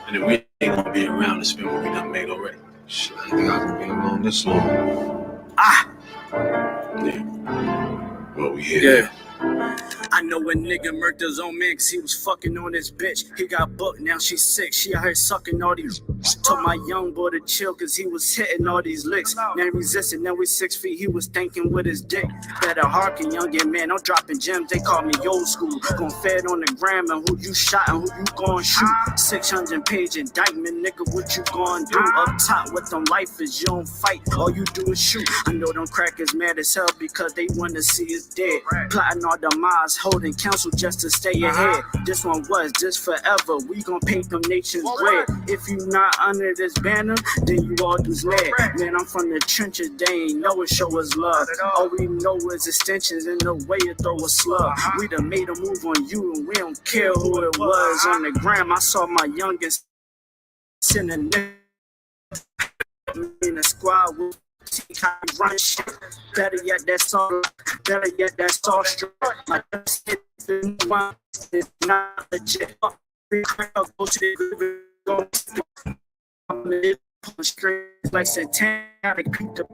And then we ain't gonna be around to spend what we done made already. Shit, I think I can be alone this long. Yeah. Well, we here. Yeah. I know a nigga murdered his own man cause he was fucking on his bitch. He got booked, now she's sick. She out here sucking all these. Told my young boy to chill cause he was hitting all these licks. Now he resisted, now we 6 feet. He was thinking with his dick. Better hearken, youngin' man. I'm dropping gems, they call me old school. Gon' fed on the gram and who you shot and who you gon' shoot. 600 page indictment, nigga, what you gon' do? Up top with them lifers, you don't fight, all you do is shoot. I know them crackers mad as hell because they wanna see us dead. Plotting all the miles, holding counsel just to stay ahead. This one was just forever. We gon' paint them nations red. If you not under this banner, then you all do's mad. Man, I'm from the trenches, they ain't know it, show us love. All we know is extensions in the way to throw a slug. We done made a move on you and we don't care who it was. On the gram, I saw my youngest in the neck in the squad with run shit. Better yet, that's all. Better yet, that's all straight. My shit is not legit. Go to the go strings like satanic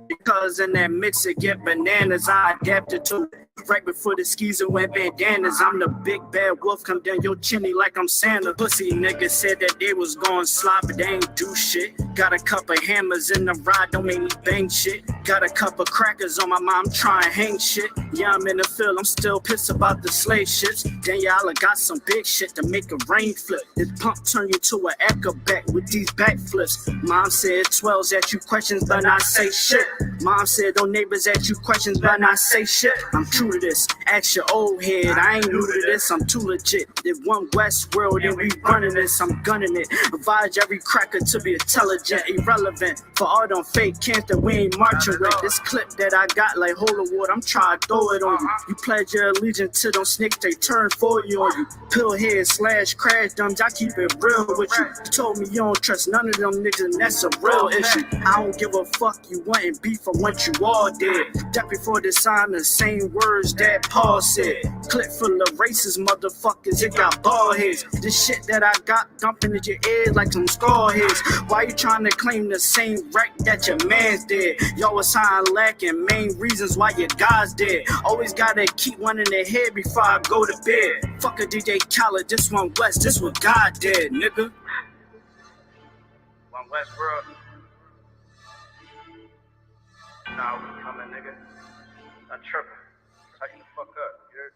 because in that mix it get bananas. I adapted to it right before the skis and went bandanas. I'm the big bad wolf, come down your chimney like I'm Santa. Pussy niggas said that they was gon' slide, but they ain't do shit. Got a couple hammers in the ride, don't make me bang shit. Got a couple crackers on my mind, trying to hang shit. Yeah, I'm in the field, I'm still pissed about the slave shits. Then y'all got some big shit to make a rain flip. This pump turn you to an acrobat with these backflips. Mom said 12s at you questions, but not say shit. Mom said those neighbors at you questions, but not say shit. I'm true to this, ask your old head. I ain't new to this, I'm too legit. If one West world and we running this, I'm gunning it. Advise every cracker to be intelligent, irrelevant. For all them fake cans that we ain't marching with. This clip that I got like holy water, I'm trying to throw it on you. You pledge your allegiance to them snakes, they turn for you on you. Pillhead / crash dummies, I keep it real with you. You told me you don't trust none of them niggas, and that's a real issue. I don't give a fuck, you wantin' beef, I want you all dead. That before the sign, the same words that Paul said. Clip full of racist motherfuckers, it got bald heads. This shit that I got dumping in your ears like some skull heads. Why you trying to claim the same right that your man's dead? Y'all was sign lacking, main reasons why your guy's dead. Always gotta keep one in the head before I go to bed. Fuck a DJ Khaled, this one West, this what God did, nigga. One West, bro. Nah, we coming, nigga. Not tripping. Tighten the fuck up, you heard?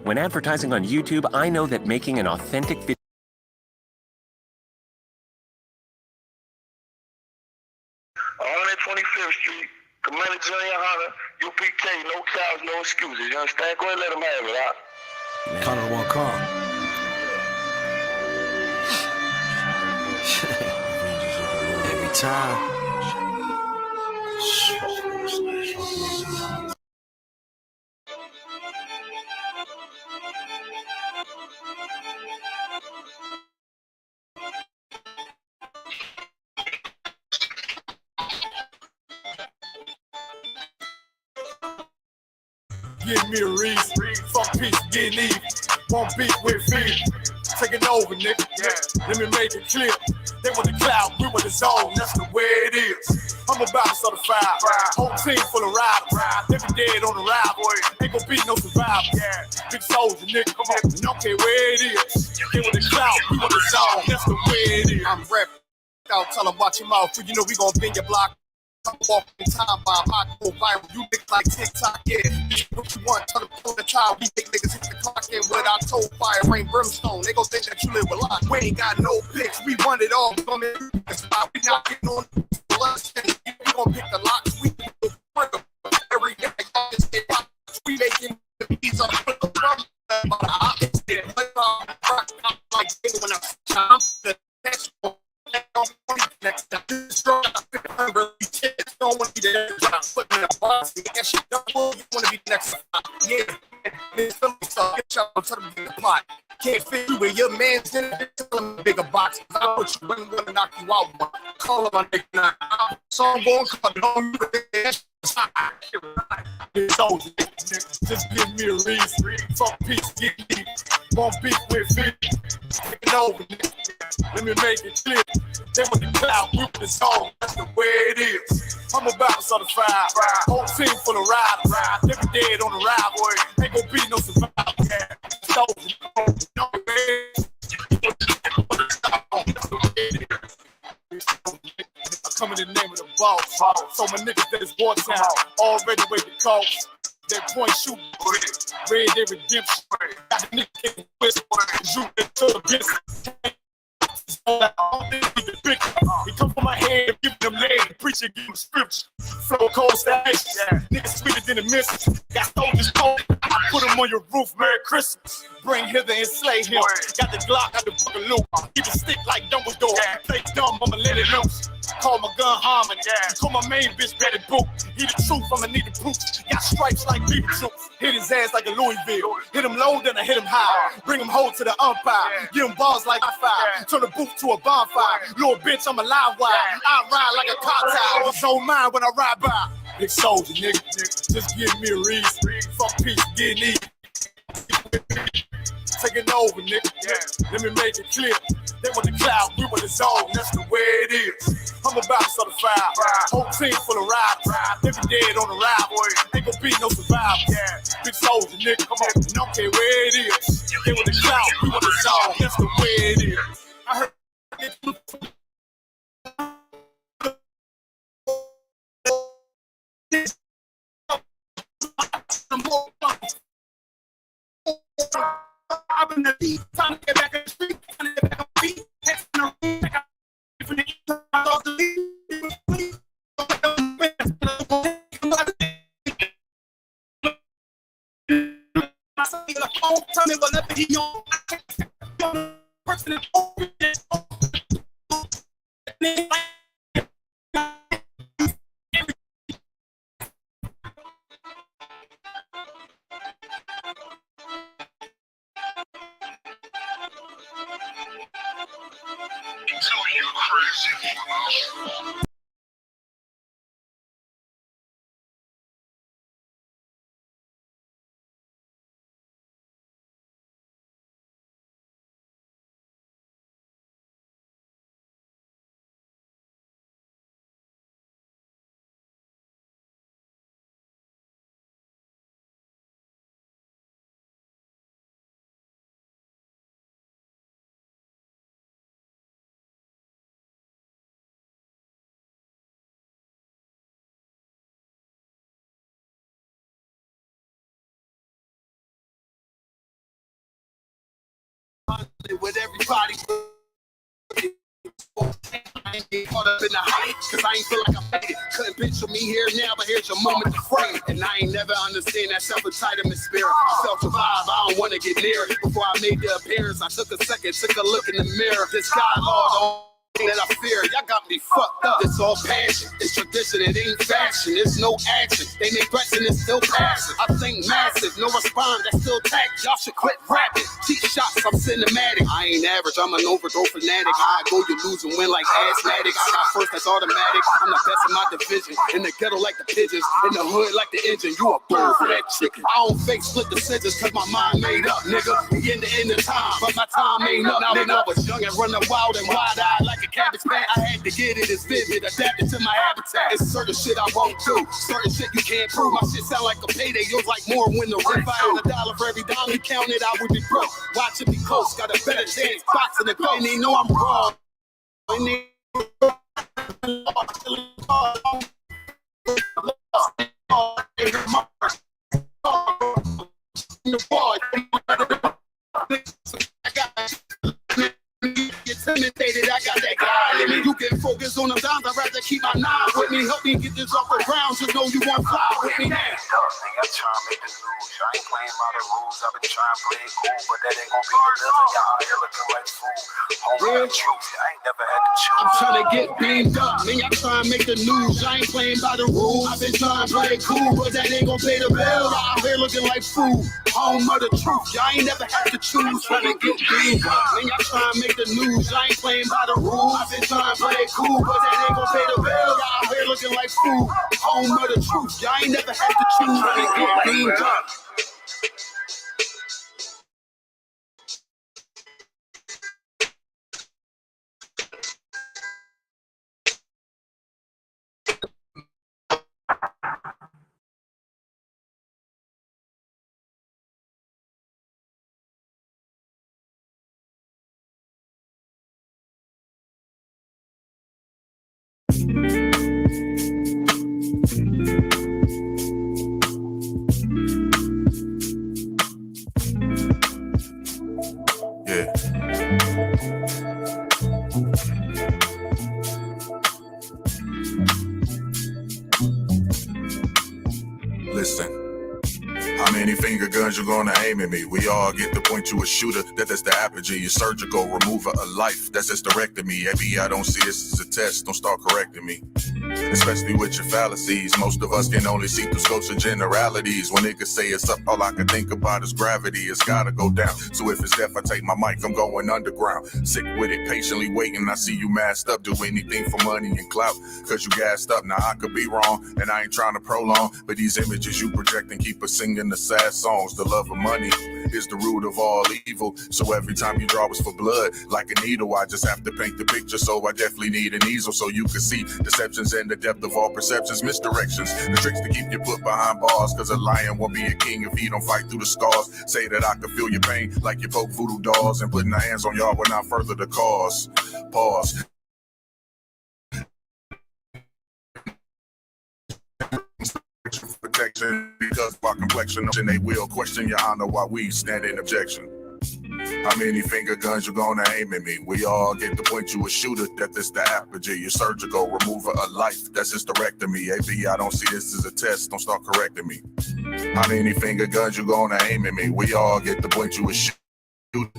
When advertising on YouTube, I know that making an authentic video. On 25th Street, Commander Junior Hunter, UPK, no cows, no excuses. You understand? Go ahead and let them have it, huh? Connor one call. Every time. Give me a reason. Fuck peace, get even. Won't beat with feet. Taking over, nigga. Yeah. Let me make it clear. They want the cloud, we want the zone. That's the way it is. I'm about to start a fire. Whole team full of riders. They be dead on the ride, boy. Ain't gon' be no survivors. Big soldier, nigga. Come on. Don't care where it is. They want the cloud, we want the zone. That's the way it is. I'm rapping. I'll tell them watch your mouth. You know we gon' bend your block. I'm walking time bomb, I go viral. You niggas like TikTok, yeah. What you want? Tell them pull the child. We think niggas hit the clock in what I told fire, rain, brimstone. They gon' think that you live a lot. We ain't got no pics. We run it all. We not getting on the lunch. We gon' pick the locks. We every day. We making the beats on the drum. Like when I'm the next one. Next time, don't want to be there. Put me in a box. That shit don't. You want to be next time. Yeah. So get y'all to the plot. Can't fit you with your man's in it. Tell him bigger box. I put you in, gonna knock you out. One. Call him my nigga now. So I'm going to call him. Just give me a reason. Fuck peace, get me. Won't beat with feet. Taking over, nigga. Let me make it clear. They want the cloud, we with the zone. That's the way it is. I'm about to start a fire. Whole team full of riders. Never dead on the ride, boy. Ain't gonna be no survivor. So, I come in the name of the boss. So my niggas that is Wartown already with the coast. They point shoot, red they redemption. Got the nigga whisper, shoot into the business. He come from my head, give them legs, the preacher give him scripture. Flow cold stash, niggas sweeter than a miss. Got soldiers cold, put them on your roof, Merry Christmas. Bring hither and slay him. Got the Glock, got the Boogaloo. Keep it stick like Dumbledore. Play dumb, I'ma let it loose. Call my gun Harmony. Call my main bitch Betty Boop. He the truth, I'ma need the proof. Got stripes like Pikachu. Hit his ass like a Louisville. Hit him low, then I hit him high. Bring him home to the umpire. Give him balls like Wi-Fi. Turn the booth to a bonfire. Little bitch, I'm a live wire. I ride like a car tire. It's on mine when I ride by. Big soldier, nigga. Just give me a reason. Fuck peace, get easy. Taking over, nigga. Let me make it clear. They want the cloud, we want the zone. That's the way it is. I'm about to start a fire. Whole team full of riders. Never dead on the ride, boy. Ain't gonna be no survivor. Big soldier, nigga. Come on, and don't care where it is. They want the cloud, we want the zone. That's the way it is. I heard. I've been the deep, time to get back in the street, time to get back on feet, heads in the room, back out from the east, I thought the lead, tell me whatever he on, person is over this. With everybody, I ain't get caught up in the hype, cause I ain't feel like I made it. Couldn't picture me here now, but here's your moment to frame. And I ain't never understand that self-entitlement spirit. Self-survive, I don't wanna get near it. Before I made the appearance, I took a second, took a look in the mirror. This guy, Lord, that I fear, y'all got me fucked up. It's all passion, it's tradition, it ain't fashion, it's no action. They make threats and it's still passing. I think massive, no response, that's still tack. Y'all should quit rapping. Cheap shots, I'm cinematic. I ain't average, I'm an overdose fanatic. I go, you lose and win like asthmatics. I got first, that's automatic. I'm the best in my division. In the ghetto like the pigeons, in the hood like the engine. You a bird for that chicken. I don't fake split decisions cause my mind made up, nigga. We in the end of time, but my time ain't up. Now when I was young and running wild and wide-eyed like a cabbage patch, I had to get it as vivid, adapted to my habitat. It's certain shit I won't do, certain shit you can't prove. My shit sound like a payday, yours like more when the rent. If I had $1 for every dime you counted, I would be broke. Watching me coast, got a better chance, boxing the goal. And they know I'm wrong. And they intimidated, I got that guy in me. You can focus on the dimes, I'd rather keep my nine with me. Help me get this off the ground, just know you won't fly with me now. I'm trying to make the news. I ain't playing by the rules. I've been trying to play it cool, but that ain't gonna be the living. Y'all out here looking like fool. Home truth, I ain't never had to choose. I'm trying to get beamed up, man, y'all trying to make the news. I ain't playing by the rules. I've been trying to play it cool, but that ain't gonna pay the bill. Y'all out here looking like fool. Home of the truth, y'all ain't never had to choose. Trying to get beamed up, man, y'all trying to make the news. I ain't playing by the rules. I've been trying to play it cool, but that ain't gonna pay the bill. Y'all out here looking like fool. Home of the truth, y'all ain't never had to choose. Trying to get beamed up. Yeah. Listen. How many finger guns you gonna aim at me? We all get to point to a shooter, that's the apogee. Your surgical remover of life, that's hysterectomy. AB, I don't see this as a test, don't start correcting me. Especially with your fallacies, most of us can only see through scopes of generalities. When niggas say it's up, all I can think about is gravity. It's gotta go down, so if it's death, I take my mic, I'm going underground. Sick with it, patiently waiting, I see you masked up. Do anything for money and clout, cause you gassed up. Now I could be wrong, and I ain't trying to prolong, but these images you project and keep us singing the sad songs. The love of money is the root of all evil, so every time you draw us for blood, like a needle, I just have to paint the picture, so I definitely need an easel, so you can see deceptions and the depth of all perceptions, misdirections, the tricks to keep you put behind bars, cause a lion won't be a king if he don't fight through the scars. Say that I can feel your pain like you poke voodoo dolls, and putting our hands on y'all will not further the cause. Pause. Protection because of our complexion, and they will question your honor while we stand in objection. How many finger guns you gonna aim at me? We all get to point you a shooter, that's the apogee. Your surgical remover of life, that's hysterectomy. AB, I don't see this as a test, don't start correcting me. How many finger guns you gonna aim at me? We all get to point you a shooter,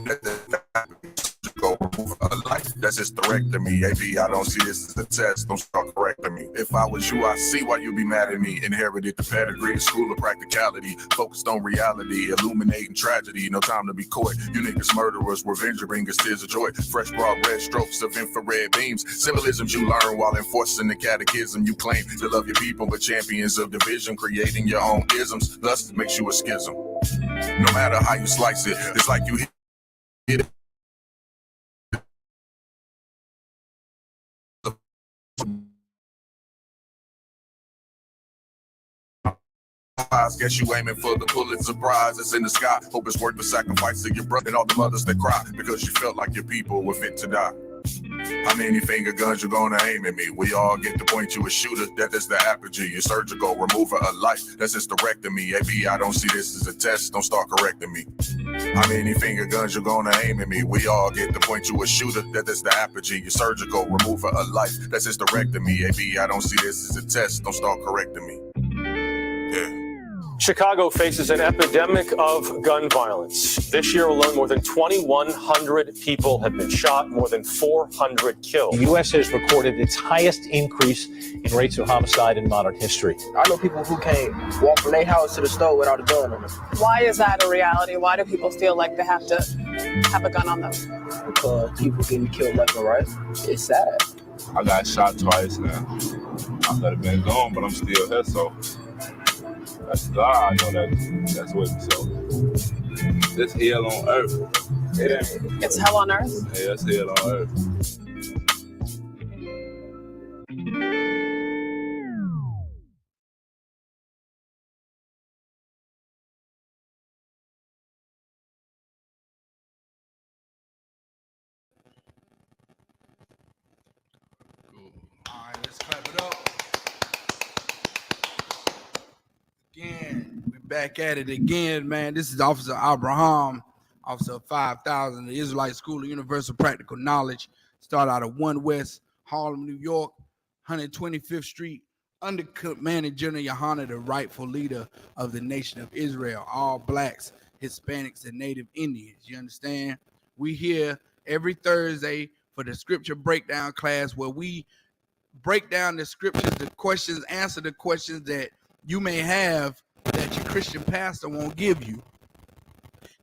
that's the apogee. Remover of life, that's hysterectomy. AB, I don't see this as a test, don't start correcting me. If I was you, I see why you be mad at me. Inherited the pedigree, school of practicality, focused on reality, illuminating tragedy. No time to be coy. You niggas murderers, revenger bringers, tears of joy. Fresh broad red strokes of infrared beams. Symbolisms you learn while enforcing the catechism. You claim to love your people, but champions of division, creating your own isms. Thus makes you a schism. No matter how you slice it, it's like you hit it. Guess you aiming for the Pulitzer Prize that's in the sky. Hope it's worth the sacrifice of your brother and all the mothers that cry because you felt like your people were fit to die. How many finger guns you gonna aim at me? We all get to point you a shooter, that's the apogee. Your surgical remover of life, that's hysterectomy. AB, I don't see this as a test, don't start correcting me. How many finger guns you gonna aim at me? We all get to point you a shooter, that's the apogee. Your surgical remover of life, that's hysterectomy. AB, I don't see this as a test, don't start correcting me. Yeah. Chicago faces an epidemic of gun violence. This year alone, more than 2,100 people have been shot, more than 400 killed. The U.S. has recorded its highest increase in rates of homicide in modern history. I know people who can't walk from their house to the store without a gun on them. Why is that a reality? Why do people feel like they have to have a gun on them? Because people getting killed left and right. It's sad. I got shot twice now. I could have been gone, but I'm still here, so that's God. I know that's with me. So this hell on earth. It's hell on earth? Yeah, it's hell on earth. All right, let's clap it up. Again, we're back at it again, man. This is Officer Abraham, Officer 5000, the Israelite School of Universal Practical Knowledge. Start out of 1 West Harlem, New York, 125th Street, under Commanding General Yohana, the rightful leader of the nation of Israel. All blacks Hispanics, and Native Indians. You understand? We here every Thursday for the scripture breakdown class where we break down the scriptures, the questions, answer the questions that you may have that your Christian pastor won't give you,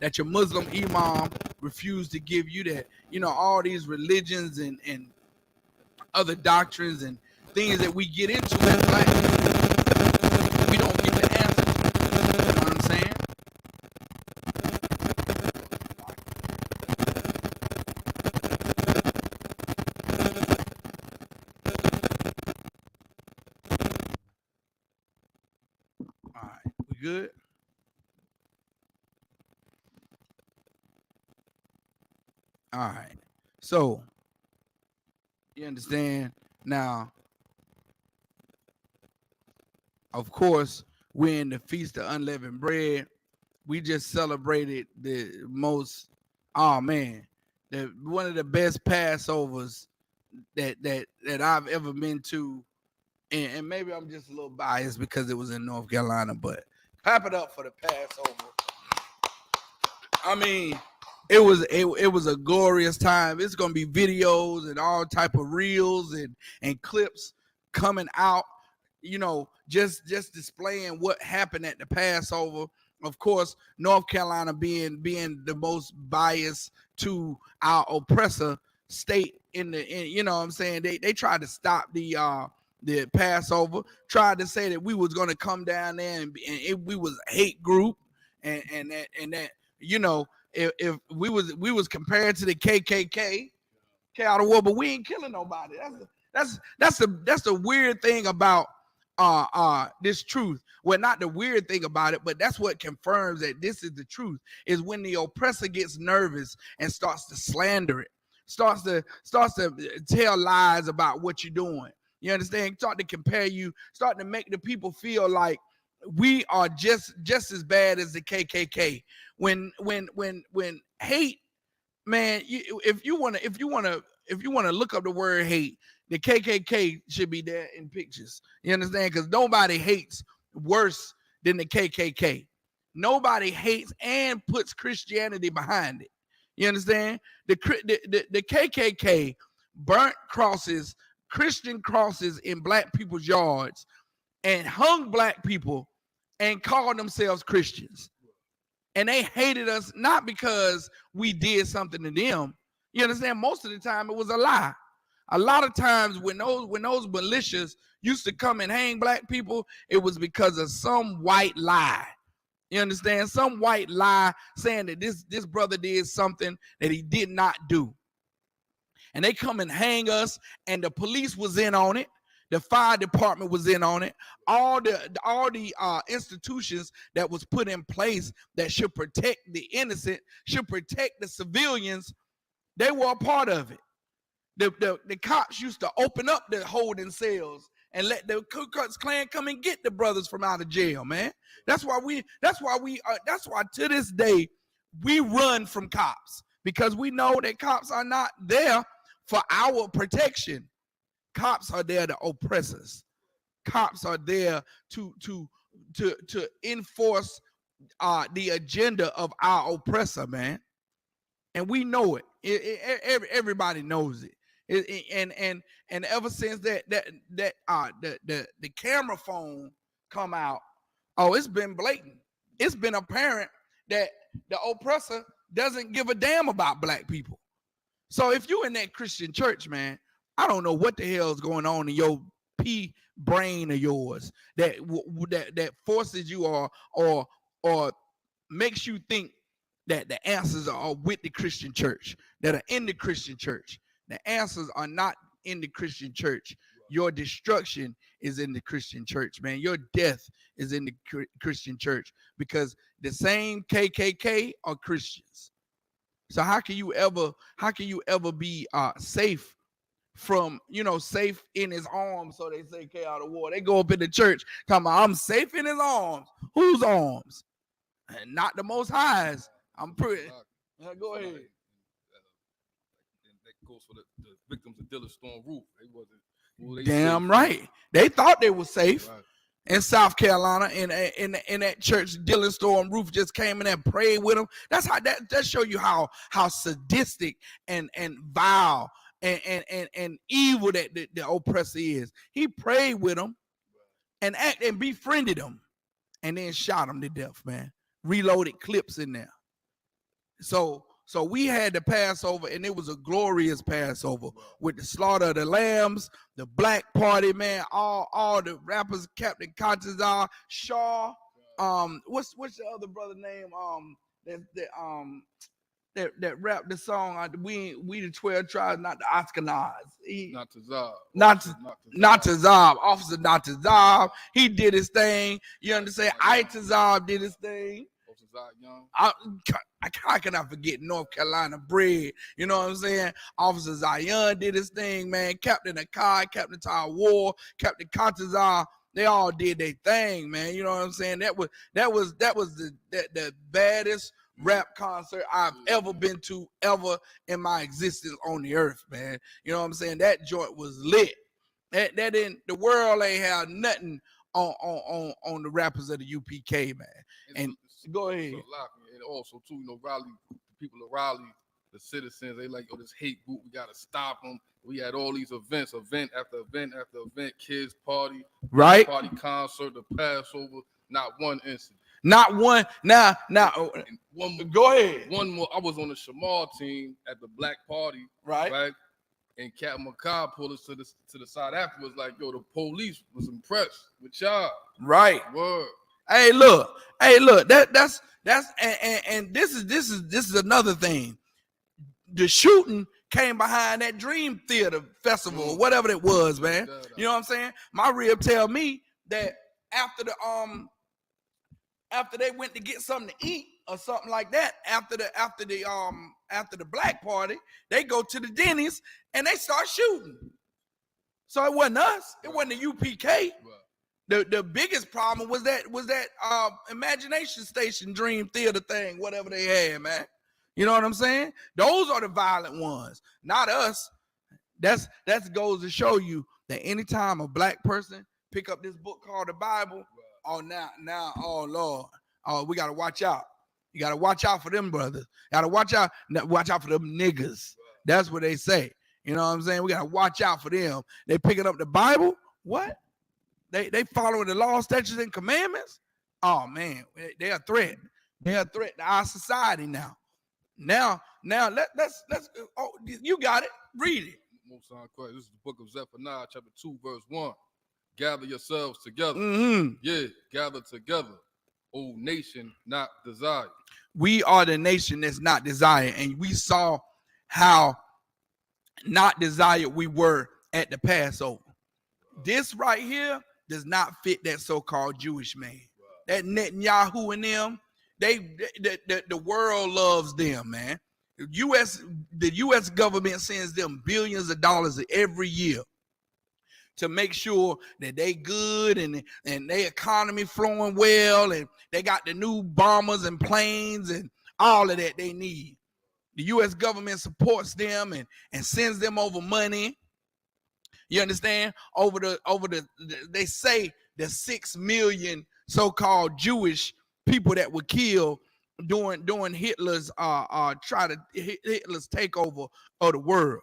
that your Muslim imam refused to give you, that, you know, all these religions and other doctrines and things that we get into in life, we don't get the answers. You know what I'm saying? All right, we good? All right. So, you understand? Now, of course, we're in the Feast of Unleavened Bread. We just celebrated the most, oh man, one of the best Passovers that I've ever been to. And maybe I'm just a little biased because it was in North Carolina, but clap it up for the Passover. I mean, it was a glorious time. It's gonna be videos and all type of reels and clips coming out, you know, just displaying what happened at the Passover. Of course, North Carolina being the most biased to our oppressor state in you know what I'm saying, they tried to stop the Passover, tried to say that we was gonna come down there and we was a hate group and that you know, if we was compared to the KKK, out of war, but we ain't killing nobody. That's the weird thing about this truth. Well, not the weird thing about it, but that's what confirms that this is the truth, is when the oppressor gets nervous and starts to slander it, starts to tell lies about what you're doing. You understand? Start to compare you, start to make the people feel like we are just as bad as the KKK. When hate, man, if you want to look up the word hate, the KKK should be there in pictures. You understand? Because nobody hates worse than the KKK. Nobody hates and puts Christianity behind it. You understand? The KKK burnt crosses, Christian crosses in black people's yards, and hung black people and called themselves Christians. And they hated us not because we did something to them. You understand? Most of the time it was a lie. A lot of times when those militias used to come and hang black people, it was because of some white lie. You understand? Some white lie saying that this brother did something that he did not do. And they come and hang us, and the police was in on it. The fire department was in on it. All the institutions that was put in place that should protect the innocent, should protect the civilians, they were a part of it. The cops used to open up the holding cells and let the Ku Klux Klan come and get the brothers from out of jail, man. That's why to this day we run from cops, because we know that cops are not there for our protection. Cops are there to oppress us. Cops are there to enforce the agenda of our oppressor, man. And we know it. Everybody knows it. And ever since the camera phone come out, oh, it's been blatant. It's been apparent that the oppressor doesn't give a damn about black people. So if you in that Christian church, man, I don't know what the hell is going on in your pea brain of yours that forces you or makes you think that the answers are with the Christian church, that are in the Christian church. The answers are not in the Christian church. Your destruction is in the Christian church, man. Your death is in the Christian church, because the same KKK are Christians. So how can you ever be safe from, safe in his arms? So they say, K out of war. They go up in the church talking about, I'm safe in his arms. Whose arms? And not the Most High's. I'm pretty. Go ahead. That goes for the victims of Dilla Storm Roof. They wasn't. Damn right. They thought they were safe. Right. in South Carolina in that church. Dylan Storm Roof just came in and prayed with him. That's how that show you how sadistic and vile and evil that the oppressor is. He prayed with him and befriended him and then shot him to death, man. Reloaded clips in there. So we had the Passover, and it was a glorious Passover with the slaughter of the lambs, the Black Party, man, all the rappers, Captain Contazar, Shaw, what's the other brother name? That rap the song, we the 12 tribes, not the Ashkenaz. Not Tazab. Officer not Tazab. He did his thing. You understand? Tazab did his thing. How can I forget North Carolina bred? You know what I'm saying? Officer Zion did his thing, man. Captain Akai, Captain Ty War, Captain Contazar, they all did their thing, man. You know what I'm saying? That was the baddest rap concert I've ever been to ever in my existence on the earth, man. You know what I'm saying? That joint was lit. That didn't, the world ain't have nothing on the rappers of the UPK, man. And go ahead. And also too, Raleigh, the people of Raleigh, the citizens, they like, this hate group, we gotta stop them. We had all these events, event after event after event, kids party, right? Party concert, the Passover, not one incident. Not one. Now, one more, go ahead. One more. I was on the Shamal team at the Black Party, right? And Captain McCall pulled us to the side afterwards, like, yo, the police was impressed with y'all, right? Word. Hey, look. That's and this is another thing. The shooting came behind that Dream Theater Festival or whatever it was, man. You know what I'm saying? My rib tell me that after they went to get something to eat or something like that, after the Black Party, they go to the Denny's and they start shooting. So it wasn't us. It wasn't the UPK. The biggest problem was that Imagination Station Dream Theater thing, whatever they had, man. You know what I'm saying? Those are the violent ones, not us. That goes to show you that anytime a black person pick up this book called the Bible, oh Lord, we gotta watch out. You gotta watch out for them brothers. You gotta watch out for them niggas. That's what they say. You know what I'm saying? We gotta watch out for them. They picking up the Bible. What? They following the law, statutes, and commandments. Oh man, they're a threat. They're a threat to our society now. Now let's oh, you got it. Read it. This is the book of Zephaniah, chapter 2, verse 1. Gather yourselves together. Yeah, gather together. O nation not desired. We are the nation that's not desired, and we saw how not desired we were at the Passover. This right here does not fit that so-called Jewish man. That Netanyahu and them, the world loves them, man. The U.S. government sends them billions of dollars every year to make sure that they good and their economy flowing well, and they got the new bombers and planes and all of that they need. The U.S. government supports them and sends them over money. You understand? Over the they say the 6 million so-called Jewish people that were killed during Hitler's Hitler's takeover of the world.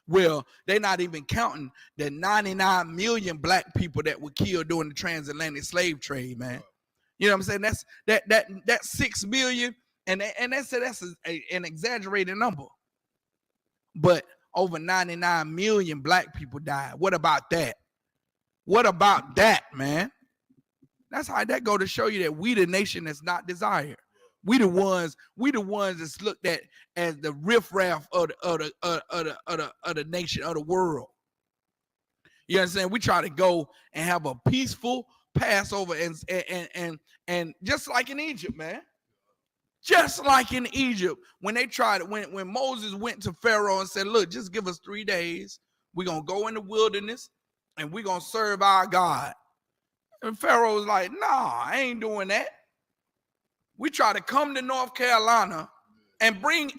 Well, they're not even counting the 99 million black people that were killed during the transatlantic slave trade, man. You know what I'm saying? That's 6 million, and they say that's an exaggerated number. But over 99 million black people died. What about that? What about that, man? That's how that go to show you that we the nation that's not desired. We the ones that's looked at as the riffraff of the nation, of the world. You understand? We try to go and have a peaceful Passover and just like in Egypt, man. Just like in Egypt, when they tried it, when Moses went to Pharaoh and said, look, just give us 3 days. We're going to go in the wilderness and we're going to serve our God. And Pharaoh was like, nah, I ain't doing that. We try to come to North Carolina and bring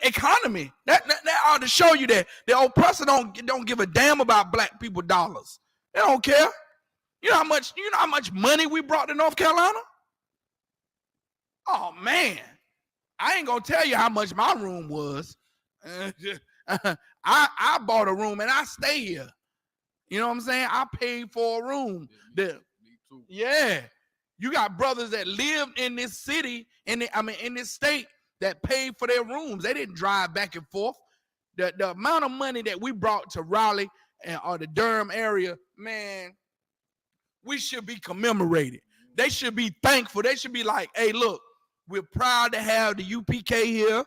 economy. That ought to show you that the oppressor don't give a damn about black people dollars. They don't care. You know how much money we brought to North Carolina? Oh man, I ain't gonna tell you how much my room was. I bought a room and I stay here. You know what I'm saying? I paid for a room. Me too. Yeah. You got brothers that live in this city, in this state, that paid for their rooms. They didn't drive back and forth. The amount of money that we brought to Raleigh or the Durham area, man, we should be commemorated. They should be thankful. They should be like, hey, look, we're proud to have the UPK here.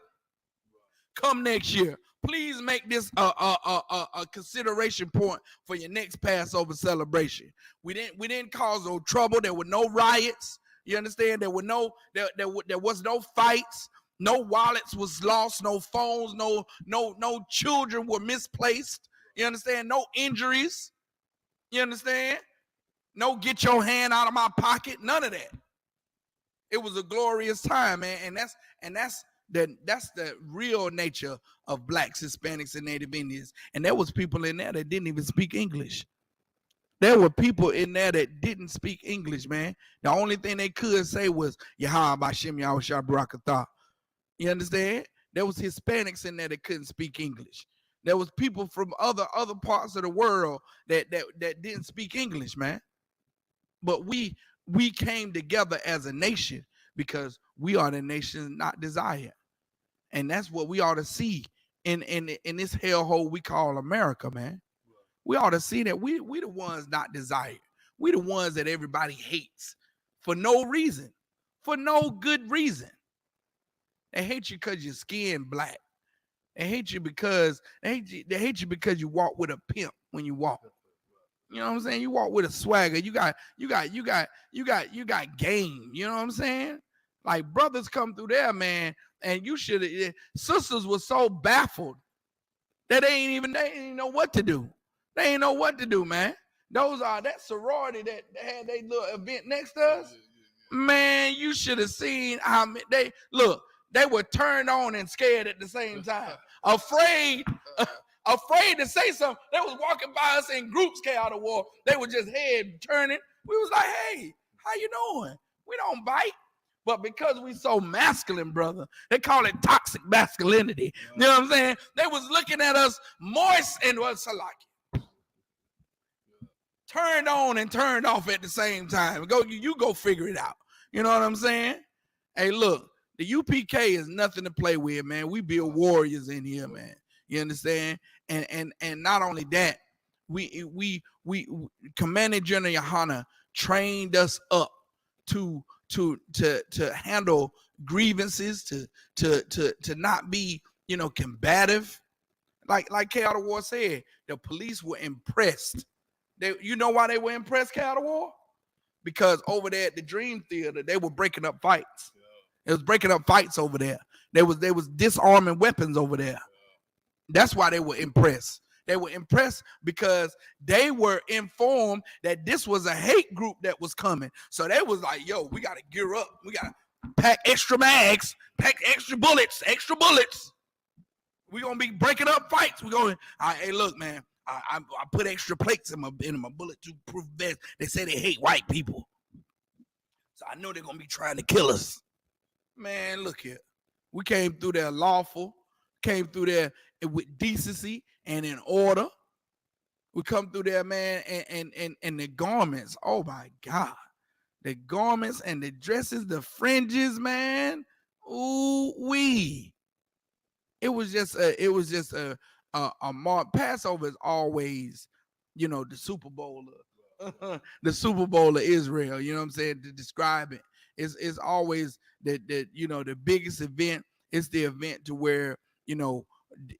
Come next year. Please make this a consideration point for your next Passover celebration. We didn't cause no trouble. There were no riots. You understand? There was no fights. No wallets was lost. No phones. No children were misplaced. You understand? No injuries. You understand? No get your hand out of my pocket. None of that. It was a glorious time, man, and that's the real nature of blacks, Hispanics, and Native Indians. And there was people in there that didn't even speak English. There were people in there that didn't speak English, man. The only thing they could say was Yahweh Bashem Yahweh Barakatah. You understand? There was Hispanics in there that couldn't speak English. There was people from other parts of the world that didn't speak English, man. But we came together as a nation because we are the nation not desired. And that's what we ought to see in this hellhole we call America, man. We ought to see that we the ones not desired. We the ones that everybody hates for no reason, for no good reason. They hate you because your skin black. They hate you because you walk with a pimp when you walk. You know what I'm saying? You walk with a swagger. You got game. You know what I'm saying? Like brothers come through there, man, and sisters were so baffled that they ain't know what to do. They ain't know what to do, man. That sorority that had their little event next to us, man, you should have seen how they were turned on and scared at the same time. Afraid to say something. They was walking by us in groups, out of war. They were just head turning. We was like, hey, how you doing? We don't bite. But because we so masculine, brother, they call it toxic masculinity. You know what I'm saying? They was looking at us moist and was like turned on and turned off at the same time. You go figure it out. You know what I'm saying? Hey, look, the UPK is nothing to play with, man. We build warriors in here, man. You understand? And not only that, we Commander General Yohana trained us up to handle grievances, to not be, combative. Like K. Out of War said, the police were impressed. You know why they were impressed, K. Out of War? Because over there at the Dream Theater, they were breaking up fights. It was breaking up fights over there. They was disarming weapons over there. That's why they were impressed. They were impressed because they were informed that this was a hate group that was coming. So they was like, yo, we got to gear up. We got to pack extra mags, pack extra bullets. We're going to be breaking up fights. We're going, hey, look, man, I put extra plates in my bulletproof vest. They say they hate white people. So I know they're going to be trying to kill us. Man, look here. We came through there lawful, came through there with decency and in order. We come through there, man, and the garments. Oh my God, the garments and the dresses, the fringes, man. Ooh wee! It was just a mark. Passover is always, the Super Bowl the Super Bowl of Israel. You know what I'm saying? To describe it, it's always the biggest event. It's the event to where,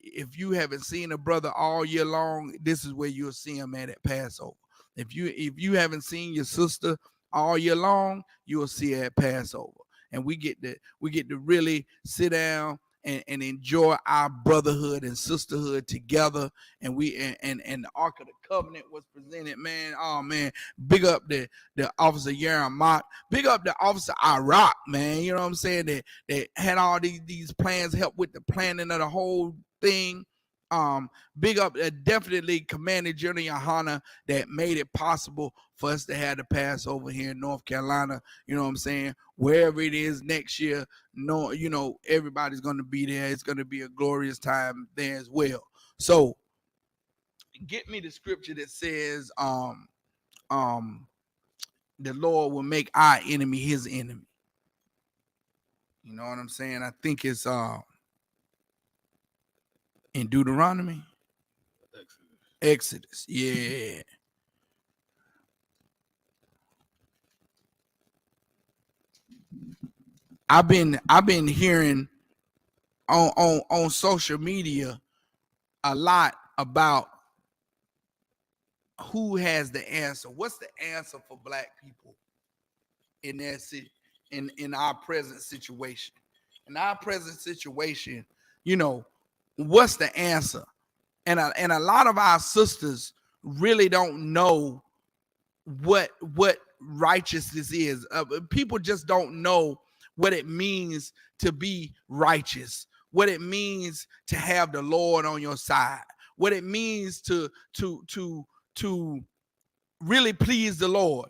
if you haven't seen a brother all year long, this is where you'll see him at Passover. If you haven't seen your sister all year long, you'll see her at Passover. And we get to really sit down and enjoy our brotherhood and sisterhood together. And the Ark of the Covenant was presented, man. Oh man, big up the officer Yeremot, big up the officer Iraq, man. You know what I'm saying? That had all these plans, help with the planning of the whole thing. Big up, definitely Commander General Yohana that made it possible for us to have the Passover here in North Carolina. You know what I'm saying? Wherever it is next year, no, you know, everybody's going to be there. It's going to be a glorious time there as well. So get me the scripture that says, the Lord will make our enemy his enemy. You know what I'm saying? I think it's in Deuteronomy. Exodus, yeah. I've been hearing on social media a lot about who has the answer. What's the answer for black people in their in our present situation? In our present situation, you know, what's the answer? And a lot of our sisters really don't know what righteousness is. People just don't know what it means to be righteous, what it means to have the Lord on your side, what it means to really please the Lord.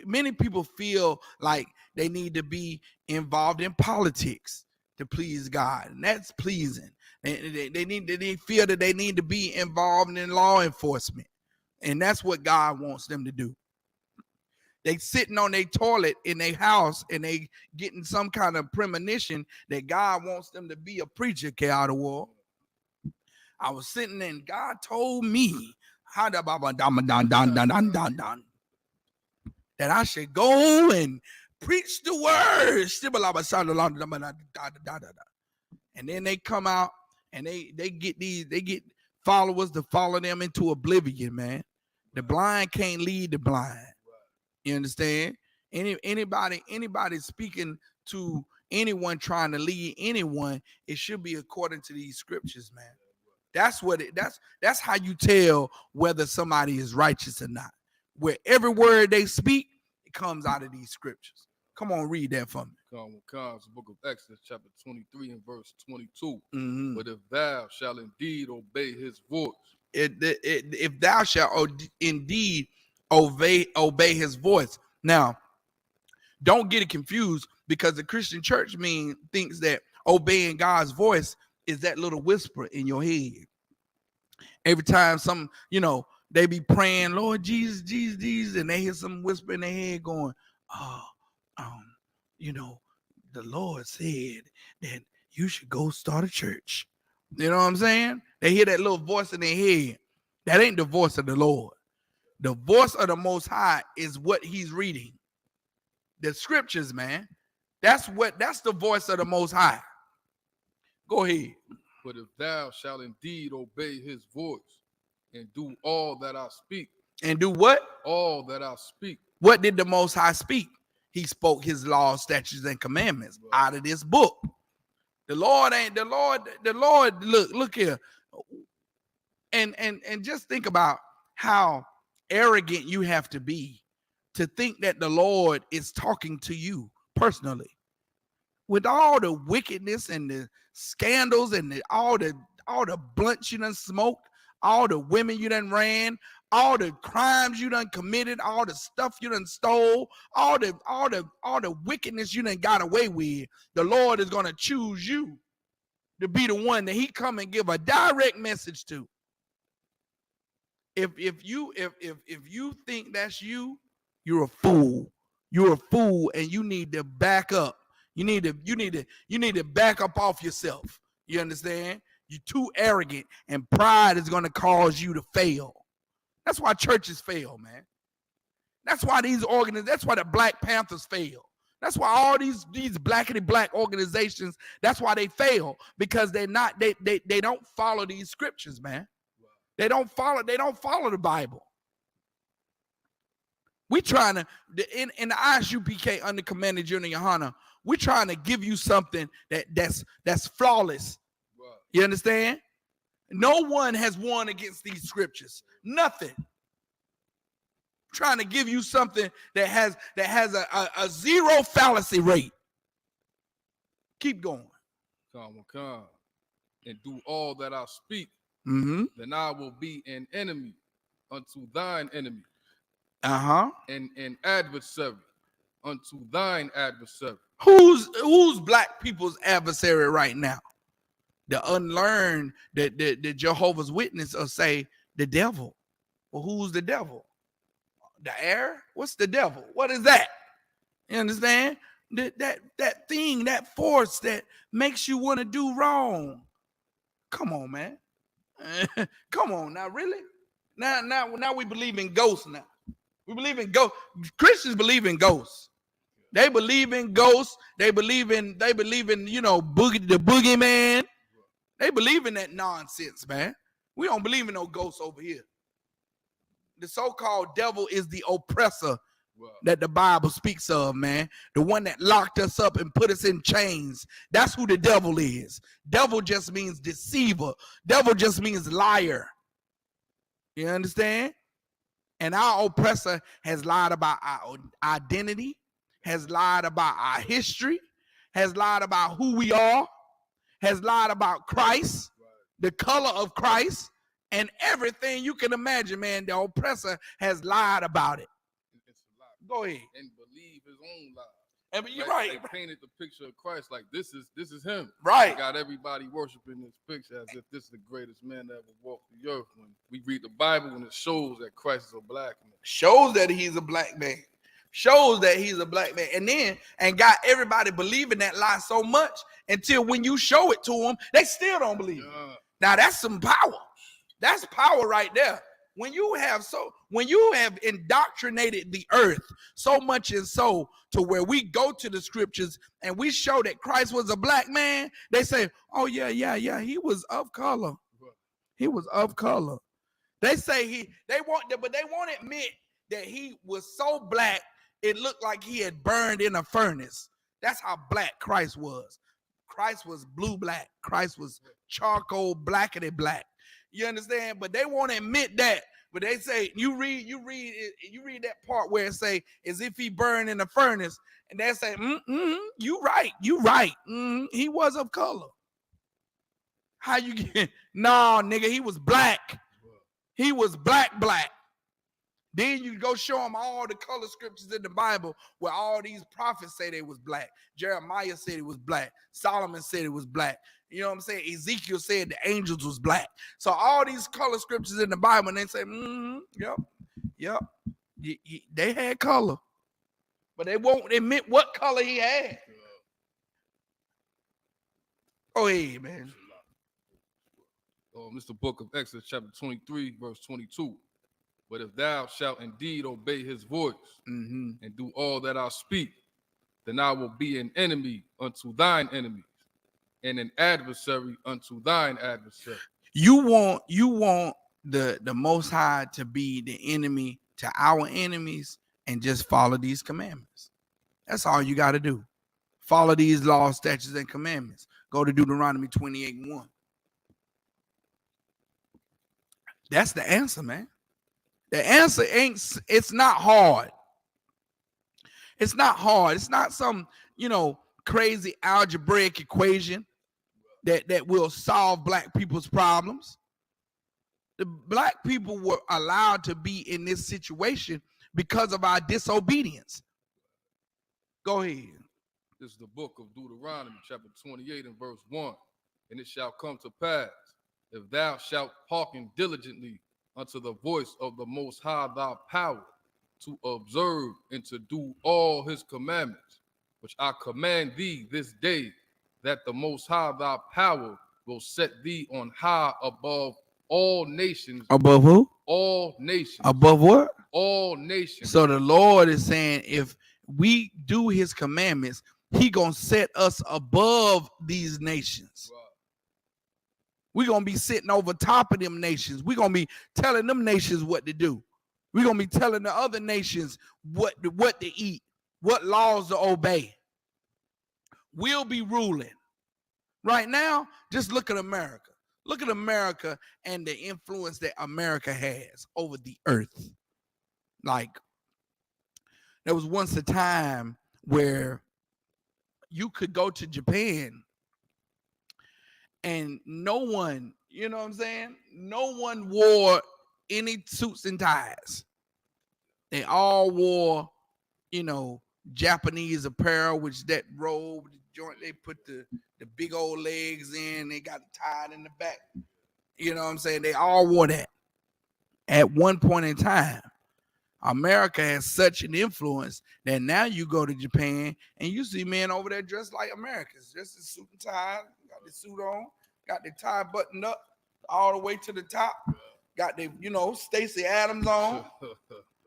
Many people feel like they need to be involved in politics to please God, and that's pleasing. They feel that they need to be involved in law enforcement, and that's what God wants them to do. They sitting on their toilet in their house and they getting some kind of premonition that God wants them to be a preacher, out of war. I was sitting there and God told me that I should go and preach the word. And then they come out and they get followers to follow them into oblivion, man. The blind can't lead the blind. You understand? Anybody speaking to anyone trying to lead anyone, it should be according to these scriptures, man. That's how you tell whether somebody is righteous or not. Where every word they speak, it comes out of these scriptures. Come on, read that for me. Comes the book of Exodus, chapter 23 and verse 22. Mm-hmm. But if thou shalt indeed obey his voice, if thou shalt indeed obey his voice. Now, don't get it confused, because the Christian church thinks that obeying God's voice is that little whisper in your head. Every time they be praying, Lord Jesus, Jesus, Jesus, and they hear some whisper in their head going, the Lord said that you should go start a church. You know what I'm saying? They hear that little voice in their head. That ain't the voice of the Lord. The voice of the Most High is what he's reading. The scriptures, man. That's the voice of the Most High. Go ahead. But if thou shalt indeed obey his voice and do all that I speak. And do what? All that I speak. What did the Most High speak? He spoke his laws, statutes, and commandments out of this book. The Lord, look here. And just think about how arrogant you have to be to think that the Lord is talking to you personally. With all the wickedness and the scandals and all the blunts you done smoked, all the women you done ran, all the crimes you done committed, all the stuff you done stole, all the wickedness you done got away with, the Lord is going to choose you to be the one that he come and give a direct message to. If you think that's you, you're a fool. You're a fool, and you need to back up. You need to back up off yourself. You understand? You're too arrogant, and pride is going to cause you to fail. That's why churches fail, man. That's why that's why the Black Panthers fail. That's why all these blackity black organizations, that's why they fail, because they don't follow these scriptures, man. They don't follow the Bible. We trying to in the Isupk under Commander General Yohana, we're trying to give you something that's flawless. You understand? No one has won against these scriptures. Nothing. Trying to give you something that has a zero fallacy rate. Keep going. Come. and do all that I speak, Mm-hmm. then I will be an enemy unto thine enemy, Uh-huh. and an adversary unto thine adversary. Who's black people's adversary right now? The unlearned, the Jehovah's Witness will say the devil. Well, who's the devil? The air? What's the devil? What is that? You understand? That thing, that force that makes you want to do wrong. Come on, man. Come on now, really? Now we believe in ghosts now. We believe in ghosts. Christians believe in ghosts. They believe in ghosts. They believe in, the boogeyman. They believe in that nonsense, man. We don't believe in no ghosts over here. The so-called devil is the oppressor that the Bible speaks of, man. The one that locked us up and put us in chains. That's who the devil is. Devil just means deceiver. Devil just means liar. You understand? And our oppressor has lied about our identity, has lied about our history, has lied about who we are, has lied about Christ, the color of Christ, and everything you can imagine, man. The oppressor has lied about it. Go ahead. And believe his own lies. And you're right. They painted the picture of Christ like this is him. Right. They got everybody worshiping this picture as if this is the greatest man that ever walked the earth. When we read the Bible, and it shows that Christ is a black man. Shows that he's a black man. Shows that he's a black man. And got everybody believing that lie so much until when you show it to them, they still don't believe it. Now that's some power. That's power right there. When you have indoctrinated the earth so much and so to where we go to the scriptures and we show that Christ was a black man, they say, oh yeah, he was of color. He was of color. They say they won't admit that he was so black it looked like he had burned in a furnace. That's how black Christ was. Christ was blue black. Christ was charcoal blackety black. You understand? But they won't admit that. But they say you read that part where it say as if he burned in a furnace, and they say, you right. He was of color. How you get? No, nigga, he was black. He was black. Then you go show them all the color scriptures in the Bible where all these prophets say they was black. Jeremiah said it was black. Solomon said it was black. You know what I'm saying? Ezekiel said the angels was black. So all these color scriptures in the Bible, and they say, yep. They had color. But they won't admit what color he had. Go ahead, man. It's the book of Exodus chapter 23, verse 22. But if thou shalt indeed obey his voice and do all that I speak, then I will be an enemy unto thine enemies, and an adversary unto thine adversary. You want the Most High to be the enemy to our enemies and just follow these commandments. That's all you got to do. Follow these laws, statutes, and commandments. Go to Deuteronomy 28:1. That's the answer, man. The answer it's not hard. It's not hard. It's not some, crazy algebraic equation that will solve black people's problems. The black people were allowed to be in this situation because of our disobedience. Go ahead. This is the book of Deuteronomy, chapter 28 and verse 1. And it shall come to pass, if thou shalt hearken diligently unto the voice of the Most High thy power, to observe and to do all his commandments, which I command thee this day, that the Most High thy power will set thee on high above all nations. Above who? All nations. Above what? All nations. So the Lord is saying if we do his commandments, he gonna set us above these nations. Right. We're going to be sitting over top of them nations. We're going to be telling them nations what to do. We're going to be telling the other nations what to eat, what laws to obey. We'll be ruling. Right now, just look at America. Look at America and the influence that America has over the earth. Like, there was once a time where you could go to Japan And no one, you know what I'm saying? No one wore any suits and ties. They all wore, you know, Japanese apparel, which that robe, the joint, they put the big old legs in, they got it tied in the back. You know what I'm saying? They all wore that. At one point in time, America has such an influence that now you go to Japan and you see men over there dressed like Americans, just a suit and tie, got the suit on, got the tie buttoned up all the way to the top, got the, you know, Stacey Adams on.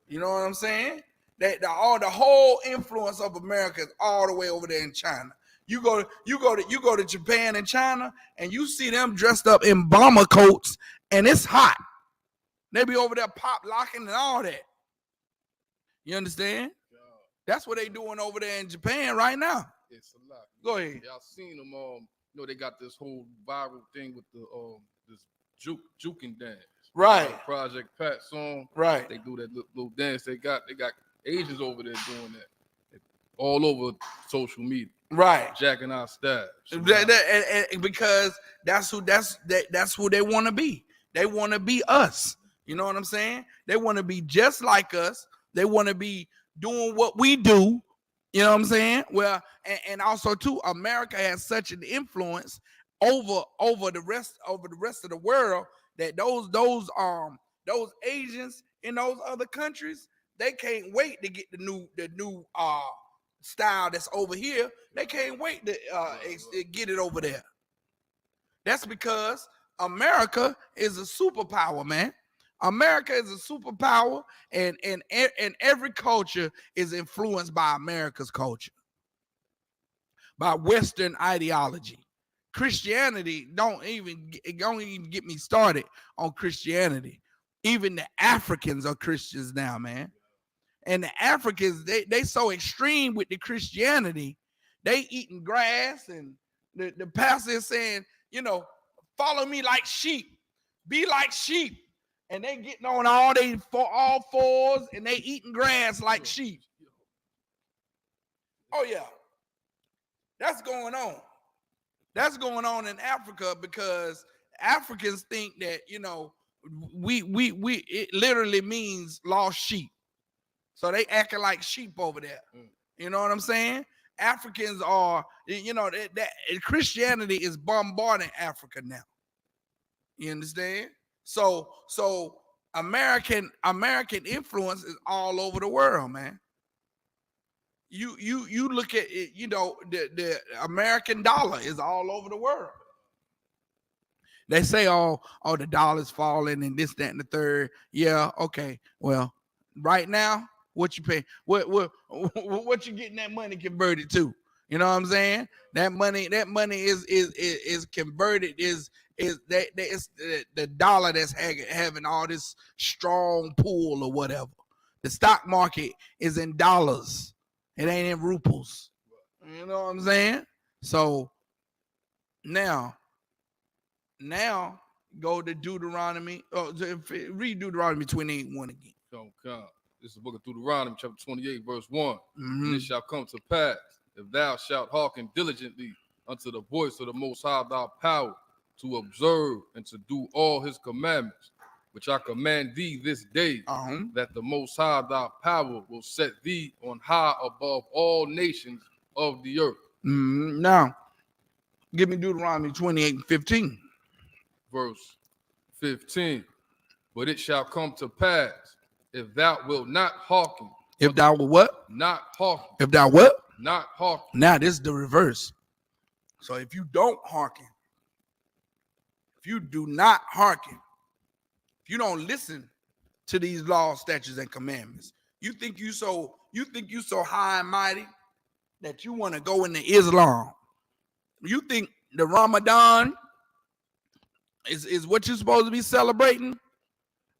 You know what I'm saying? That the whole influence of America is all the way over there in China. You go to Japan and China, and you see them dressed up in bomber coats, and it's hot. They be over there pop locking and all that. You understand? That's what they doing over there in Japan right now. It's a lot. Go ahead. Y'all seen them? You know, they got this whole viral thing with the this juking dance. Right. Project Pat song. Right. They do that little dance. They got Asians over there doing that all over social media. Right. Jacking our staff. And because that's who they want to be. They want to be us. You know what I'm saying? They want to be just like us. They want to be doing what we do. You know what I'm saying? Well, and also too, America has such an influence over the rest of the world that those Asians in those other countries, they can't wait to get the new style that's over here. They can't wait to get it over there. That's because America is a superpower, man. America is a superpower, and every culture is influenced by America's culture, by Western ideology. Christianity don't even get me started on Christianity. Even the Africans are Christians now, man. And the Africans, they so extreme with the Christianity, they eating grass, and the pastor is saying, you know, follow me like sheep, be like sheep. And they getting on all fours, and they eating grass like sheep. Oh yeah, that's going on. That's going on in Africa because Africans think that, you know, we it literally means lost sheep. So they acting like sheep over there. You know what I'm saying? Africans are, you know, that Christianity is bombarding Africa now. You understand? So American influence is all over the world, man. You look at it, you know, the American dollar is all over the world. They say, oh, the dollar's falling and this, that, and the third. Yeah, okay. Well, right now, what you pay? What you getting that money converted to? You know what I'm saying? That money is converted is the dollar that's having all this strong pull or whatever. The stock market is in dollars. It ain't in rupees. You know what I'm saying? So now go to Deuteronomy. Read Deuteronomy 28:1 again. Don't come. This is the book of Deuteronomy, chapter 28, verse 1. Mm-hmm. And it shall come to pass, if thou shalt hearken diligently unto the voice of the Most High thy power, to observe and to do all his commandments, which I command thee this day, that the Most High thy power will set thee on high above all nations of the earth. Now, give me Deuteronomy 28:15. Verse 15. But it shall come to pass, if thou wilt not hearken. If thou will what? Not hearken. If thou what? Not hearken. Now this is the reverse. So if you don't hearken, if you do not hearken, if you don't listen to these laws, statutes, and commandments, you think you so high and mighty that you want to go into Islam. You think the Ramadan is what you're supposed to be celebrating?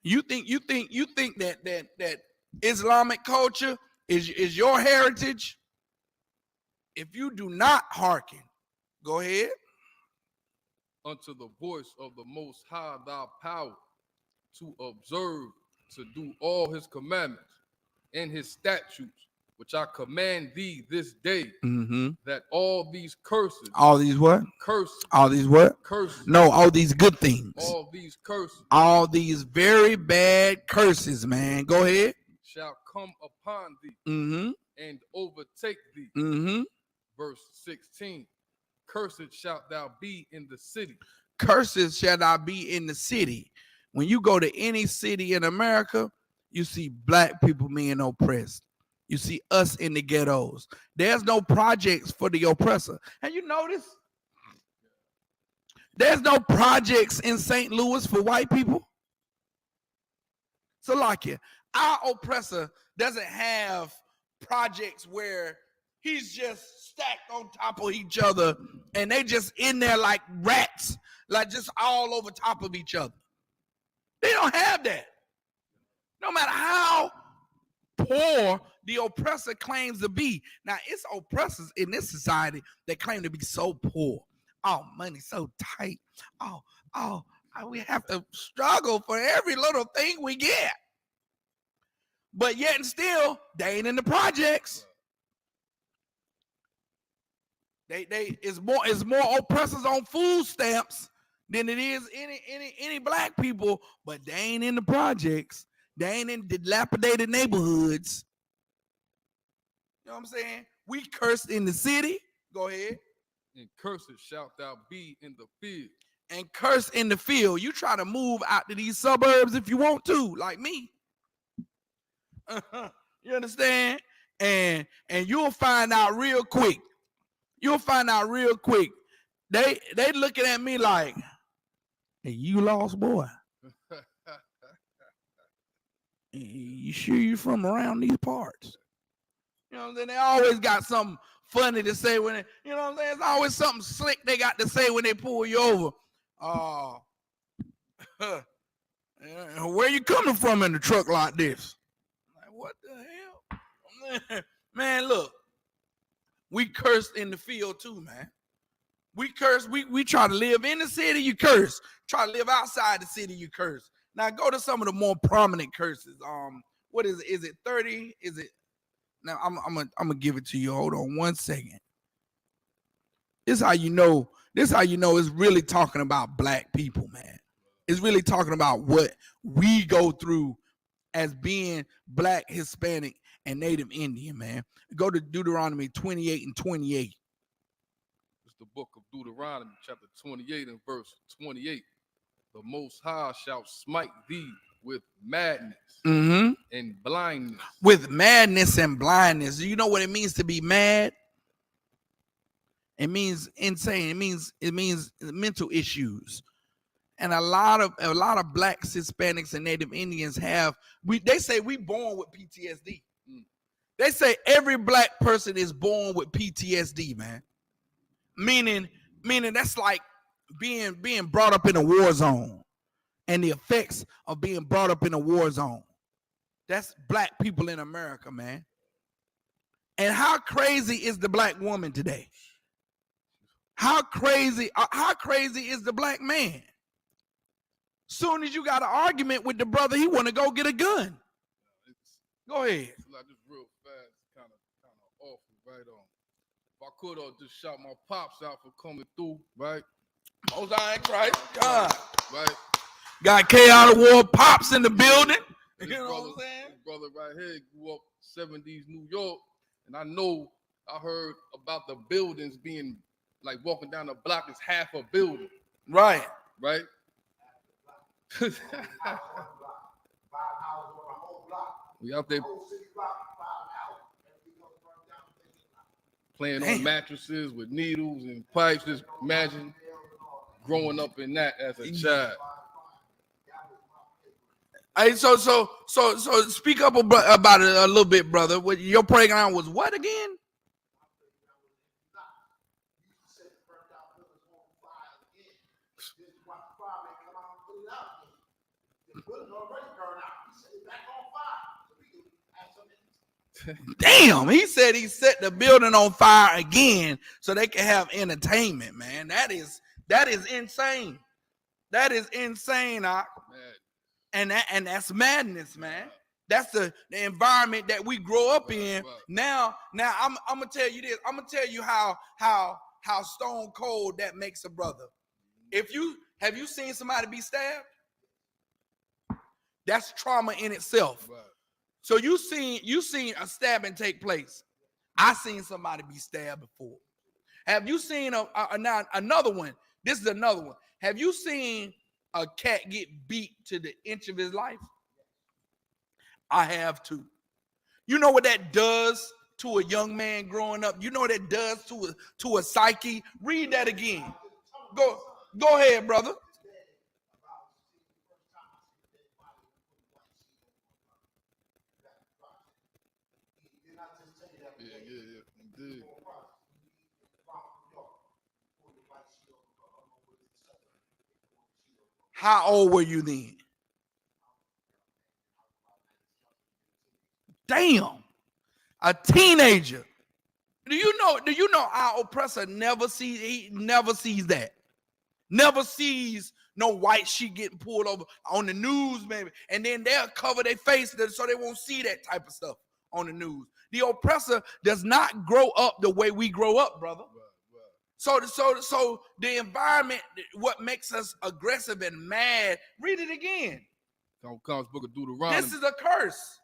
You think that Islamic culture is your heritage? If you do not hearken, go ahead. Unto the voice of the Most High thy power, to observe, to do all his commandments and his statutes, which I command thee this day, Mm-hmm. that all these curses. All these what? Curses. All these what? Curses. No, all these good things. All these curses. All these very bad curses, man. Go ahead. Shall come upon thee Mm-hmm. and overtake thee. Mm-hmm. Verse 16. Cursed shalt thou be in the city. Curses shall thou be in the city. When you go to any city in America, you see black people being oppressed. You see us in the ghettos. There's no projects for the oppressor. And you notice there's no projects in St. Louis for white people. So like our oppressor doesn't have projects where he's just stacked on top of each other and they just in there like rats, like just all over top of each other. They don't have that. No matter how poor the oppressor claims to be. Now, it's oppressors in this society that claim to be so poor. Oh, money so tight. Oh, we have to struggle for every little thing we get. But yet and still, they ain't in the projects. It's more oppressors on food stamps than it is any black people, but they ain't in the projects. They ain't in dilapidated neighborhoods. You know what I'm saying? We cursed in the city. Go ahead. And cursed shalt thou be in the field. And cursed in the field. You try to move out to these suburbs if you want to, like me. You understand? And you'll find out real quick. You'll find out real quick. They looking at me like, hey, you lost boy. You sure you from around these parts? You know what I'm saying? They always got something funny to say when you know what I'm saying? It's always something slick they got to say when they pull you over. Where you coming from in the truck like this? Like, what the hell? Man, look. We cursed in the field too, man. We curse. We try to live in the city, you curse. Try to live outside the city, you curse. Now go to some of the more prominent curses. What is it? Is it 30? Is it? Now I'm gonna give it to you. Hold on 1 second. This how you know. This how you know it's really talking about black people, man. It's really talking about what we go through as being black, Hispanic, and Native Indian, man. Go to Deuteronomy 28 and 28. It's the book of Deuteronomy, chapter 28 and verse 28. The Most High shall smite thee with madness and blindness. With madness and blindness. Do you know what it means to be mad? It means insane. It means mental issues. And a lot of blacks, Hispanics, and Native Indians have. They say we born with PTSD. They say every black person is born with PTSD, man. Meaning that's like being brought up in a war zone and the effects of being brought up in a war zone. That's black people in America, man. And how crazy is the black woman today? How crazy is the black man? Soon as you got an argument with the brother, he want to go get a gun. Go ahead. It's like just real fast, kind of awful, right on. If I could just shout my pops out for coming through, right? Most High in Christ, God. Right. Got Chaotic War pops in the building. You know brother, what I'm saying? This brother right here grew up 70s New York, and I heard about the buildings being like walking down the block is half a building. Right. Right. We out there playing on mattresses with needles and pipes. Just imagine growing up in that as a child. Hey, so speak up about it a little bit, brother. What your playground was what again? Damn, he said he set the building on fire again so they can have entertainment, man. That is insane. That is insane, and that's madness, man. That's the environment that we grow up in. Now I'm gonna tell you this. I'm gonna tell you how stone cold that makes a brother. Have you seen somebody be stabbed? That's trauma in itself. Right. So you seen a stabbing take place. I seen somebody be stabbed before. Have you seen another one? This is another one. Have you seen a cat get beat to the inch of his life? I have too. You know what that does to a young man growing up? You know what that does to a psyche? Read that again. Go ahead, brother. Indeed. How old were you then? Damn, a teenager. Do you know our oppressor never sees that. Never sees no white sheet getting pulled over on the news, maybe. And then they'll cover their face so they won't see that type of stuff on the news. The oppressor does not grow up the way we grow up, brother. Right. So the environment, what makes us aggressive and mad, read it again. Comes book of Deuteronomy. This is a curse.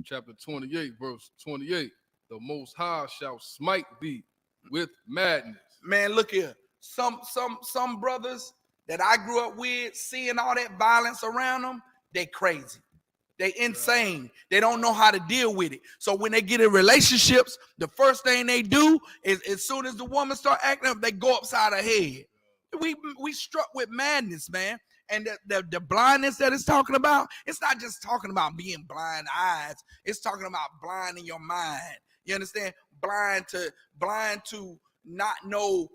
Chapter 28, verse 28. The Most High shall smite thee with madness. Man, look here. Some brothers that I grew up with, seeing all that violence around them, they crazy. They insane. They don't know how to deal with it. So when they get in relationships, the first thing they do is, as soon as the woman start acting up, they go upside her head. We struck with madness, man. And the blindness that it's talking about, it's not just talking about being blind eyes. It's talking about blind in your mind. You understand? Blind to not know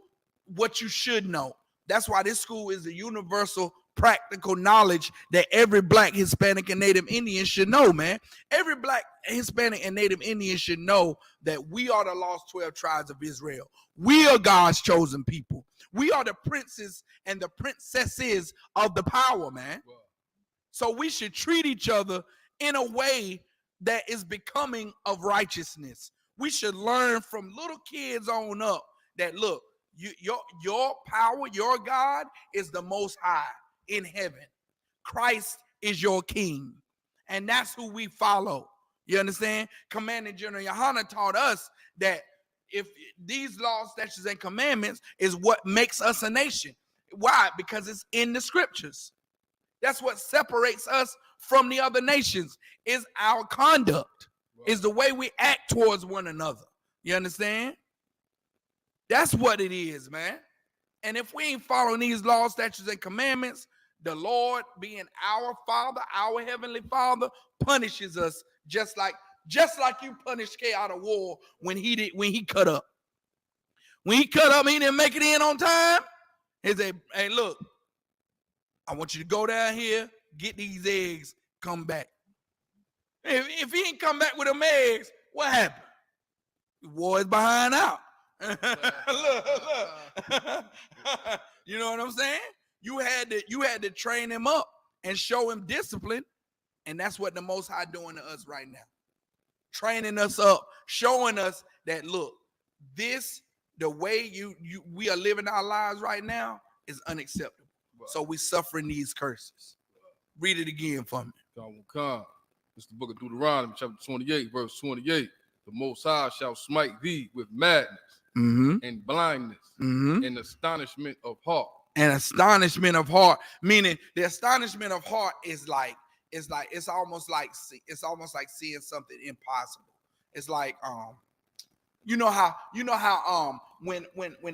what you should know. That's why this school is a universal practical knowledge that every Black, Hispanic, and Native Indian should know, man. Every Black, Hispanic, and Native Indian should know that we are the lost 12 tribes of Israel. We are God's chosen people. We are the princes and the princesses of the power, man. So we should treat each other in a way that is becoming of righteousness. We should learn from little kids on up that, look, your power, your God is the Most High in heaven. Christ is your king. And that's who we follow. You understand? Commanding General Yohana taught us that if these laws, statutes, and commandments is what makes us a nation. Why? Because it's in the scriptures. That's what separates us from the other nations, is our conduct, is the way we act towards one another. You understand? That's what it is, man. And if we ain't following these laws, statutes, and commandments, the Lord, being our Father, our Heavenly Father, punishes us just like you punished K out of war when he cut up. When he cut up, he didn't make it in on time. He said, hey, look, I want you to go down here, get these eggs, come back. If he ain't come back with them eggs, what happened? The war is behind out. look. You know what I'm saying? You had to train him up and show him discipline, and that's what the Most High doing to us right now. Training us up, showing us that, look, the way we are living our lives right now is unacceptable. Right. So we suffering these curses. Read it again for me. It's the book of Deuteronomy, chapter 28, verse 28. The Most High shall smite thee with madness and blindness and astonishment of heart. And astonishment of heart, meaning the astonishment of heart is it's almost like seeing something impossible. It's like you know how when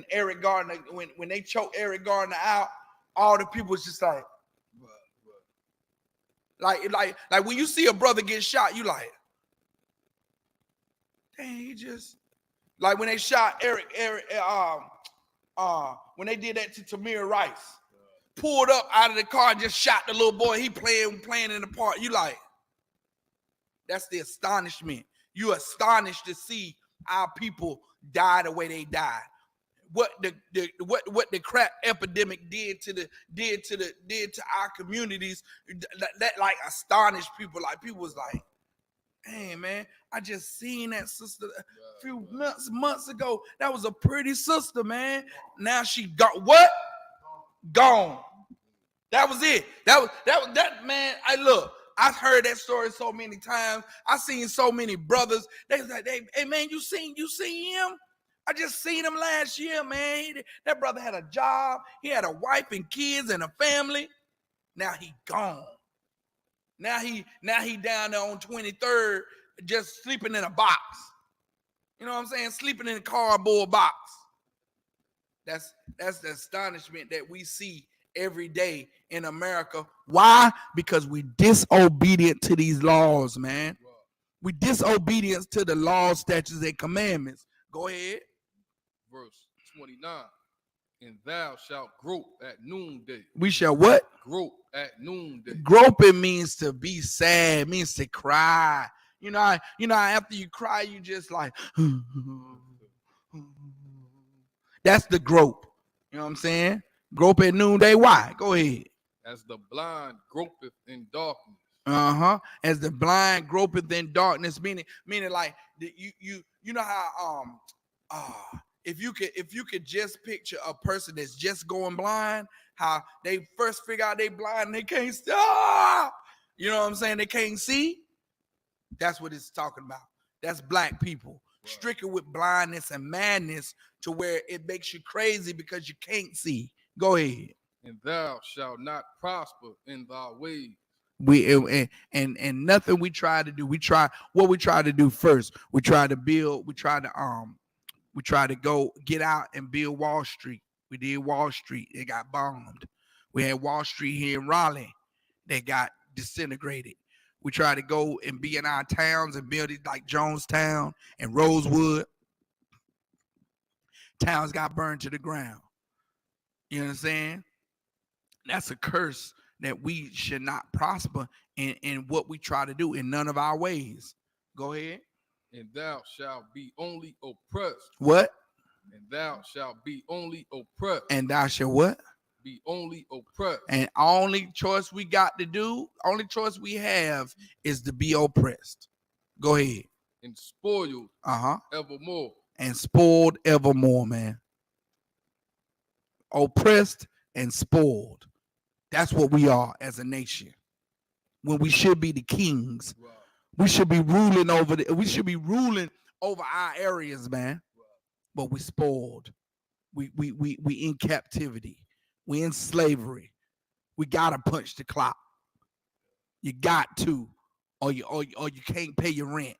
Eric Gardner, when they choked Eric Gardner out, all the people was just like when you see a brother get shot, you like, dang, he just, like when they shot Eric when they did that to Tamir Rice, pulled up out of the car and just shot the little boy. He playing in the park. You like, that's the astonishment. You astonished to see our people die the way they died. What the crap epidemic did to our communities, that like astonished people. Like people was like, Hey, man, I just seen that sister a few months ago. That was a pretty sister, man. Now she got what? Gone. That was it. That man. I've heard that story so many times. I seen so many brothers. They was like, hey man, you seen him? I just seen him last year, man. That brother had a job. He had a wife and kids and a family. Now he gone. Now he down there on 23rd, just sleeping in a box. You know what I'm saying? Sleeping in a cardboard box. That's the astonishment that we see every day in America. Why? Because we disobedient to these laws, man. We disobedient to the laws, statutes, and commandments. Go ahead. Verse 29. And thou shalt grope at noonday. We shall what? Grope at noonday. Groping means to be sad, means to cry. You know, after you cry, you just like, that's the grope. You know what I'm saying? Grope at noonday. Why? Go ahead. As the blind gropeth in darkness. As the blind gropeth in darkness, meaning like you know how if you could just picture a person that's just going blind, how they first figure out they blind and they can't stop. You know what I'm saying? They can't see. That's what it's talking about. That's black people stricken with blindness and madness to where it makes you crazy because you can't see. Go ahead. And thou shalt not prosper in thy ways. And nothing we try to do. We try to do first. We try to go get out and build Wall Street. We did Wall Street. It got bombed. We had Wall Street here in Raleigh. They got disintegrated. We tried to go and be in our towns and build it like Jonestown and Rosewood. Towns got burned to the ground. You know what I'm saying? That's a curse that we should not prosper in what we try to do in none of our ways. Go ahead. And thou shalt be only oppressed. What? And thou shalt be only oppressed. And thou shalt what? Be only oppressed. And only choice we got to do, only choice we have is to be oppressed. Go ahead. And spoiled evermore. And spoiled evermore, man. Oppressed and spoiled. That's what we are as a nation. When we should be the kings. Right. We should be ruling over our areas, man. Right. But we spoiled. We in captivity. We in slavery. We gotta punch the clock. You got to, or you can't pay your rent.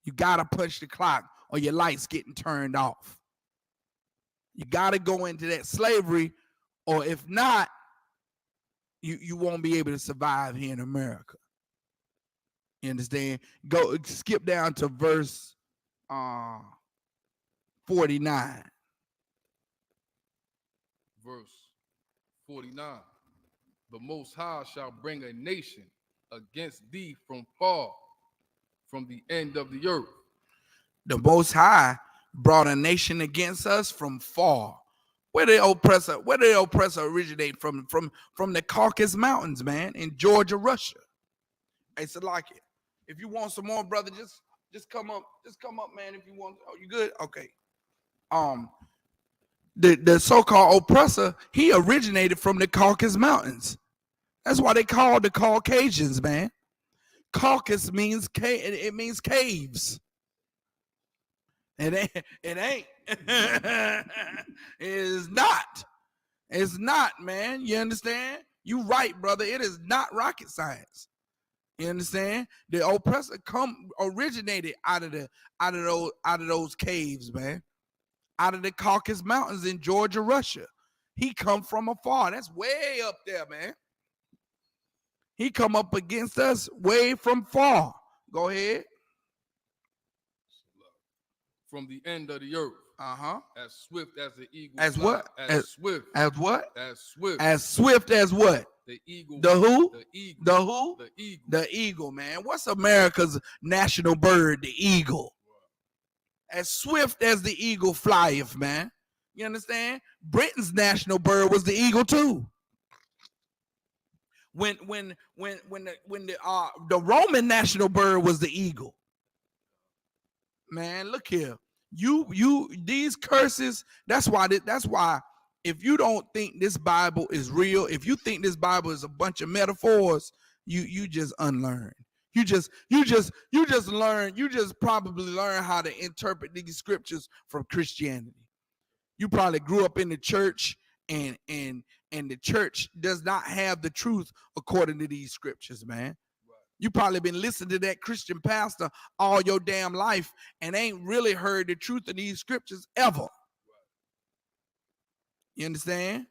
You gotta punch the clock, or your lights getting turned off. You gotta go into that slavery, or if not, you won't be able to survive here in America. You understand? Go skip down to verse 49. Verse 49. The Most High shall bring a nation against thee from far, from the end of the earth. The Most High brought a nation against us from far. Where did the oppressor originate from? From the Caucasus Mountains, man, in Georgia, Russia. I said, like it. If you want some more, brother, just come up. Just come up, man. If you want. Oh, you good? Okay. The so-called oppressor, he originated from the Caucasus Mountains. That's why they call the Caucasians, man. Caucasus means it means caves. It ain't. It is not. It's not, man. You understand? You right, brother. It is not rocket science. You understand? The oppressor originated out of those caves, man. Out of the Caucasus Mountains in Georgia, Russia. He come from afar. That's way up there, man. He come up against us way from far. Go ahead. From the end of the earth. As swift as the eagle. As what? As swift. As what? As swift. As swift as what? The eagle. The who? The eagle. The who? The eagle. The eagle, man. What's America's national bird? The eagle. As swift as the eagle flieth, man. You understand? Britain's national bird was the eagle too. when the Roman national bird was the eagle. Man, look here. These curses, that's why if you don't think this Bible is real, if you think this Bible is a bunch of metaphors, you just unlearn. You just probably learn how to interpret these scriptures from Christianity. You probably grew up in the church and the church does not have the truth according to these scriptures, man. You probably been listening to that Christian pastor all your damn life and ain't really heard the truth of these scriptures ever. You understand?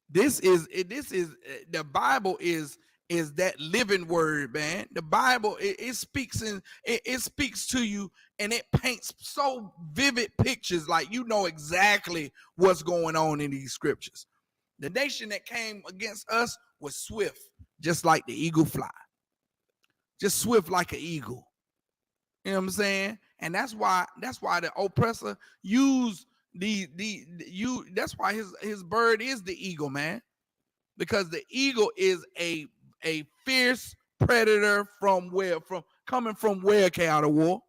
This is the Bible is that living word, man. The Bible it speaks it speaks to you and it paints so vivid pictures, like you know exactly what's going on in these scriptures. The nation that came against us was swift, just like the eagle fly. Just swift like an eagle. You know what I'm saying? And that's why the oppressor used that's why his bird is the eagle, man. Because the eagle is a fierce predator coming from where, Chaotic War?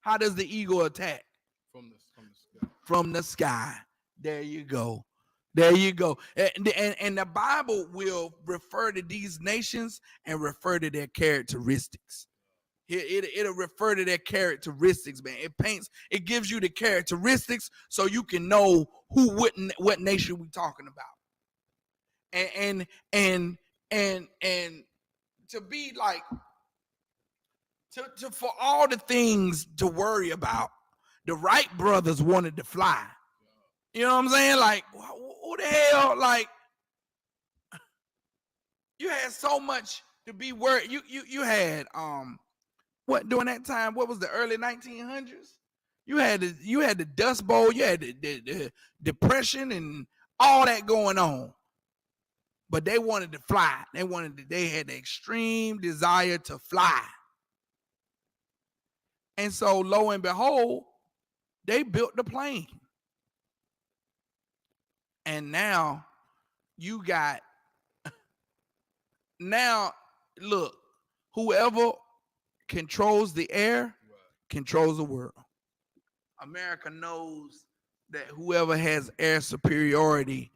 How does the eagle attack? From the sky. From the sky. There you go. There you go. And the Bible will refer to these nations and refer to their characteristics. It'll refer to their characteristics, man. It gives you the characteristics so you can know what nation we talking about. And to be like to for all the things to worry about, the Wright brothers wanted to fly. You know what I'm saying? Like, who the hell? Like, you had so much to be worried. You had what during that time? What was the early 1900s? You had the Dust Bowl. You had the Depression and all that going on. But they wanted to fly. They had the extreme desire to fly. And so, lo and behold, they built the plane. And now you got, look, whoever controls the air controls the world. America knows that whoever has air superiority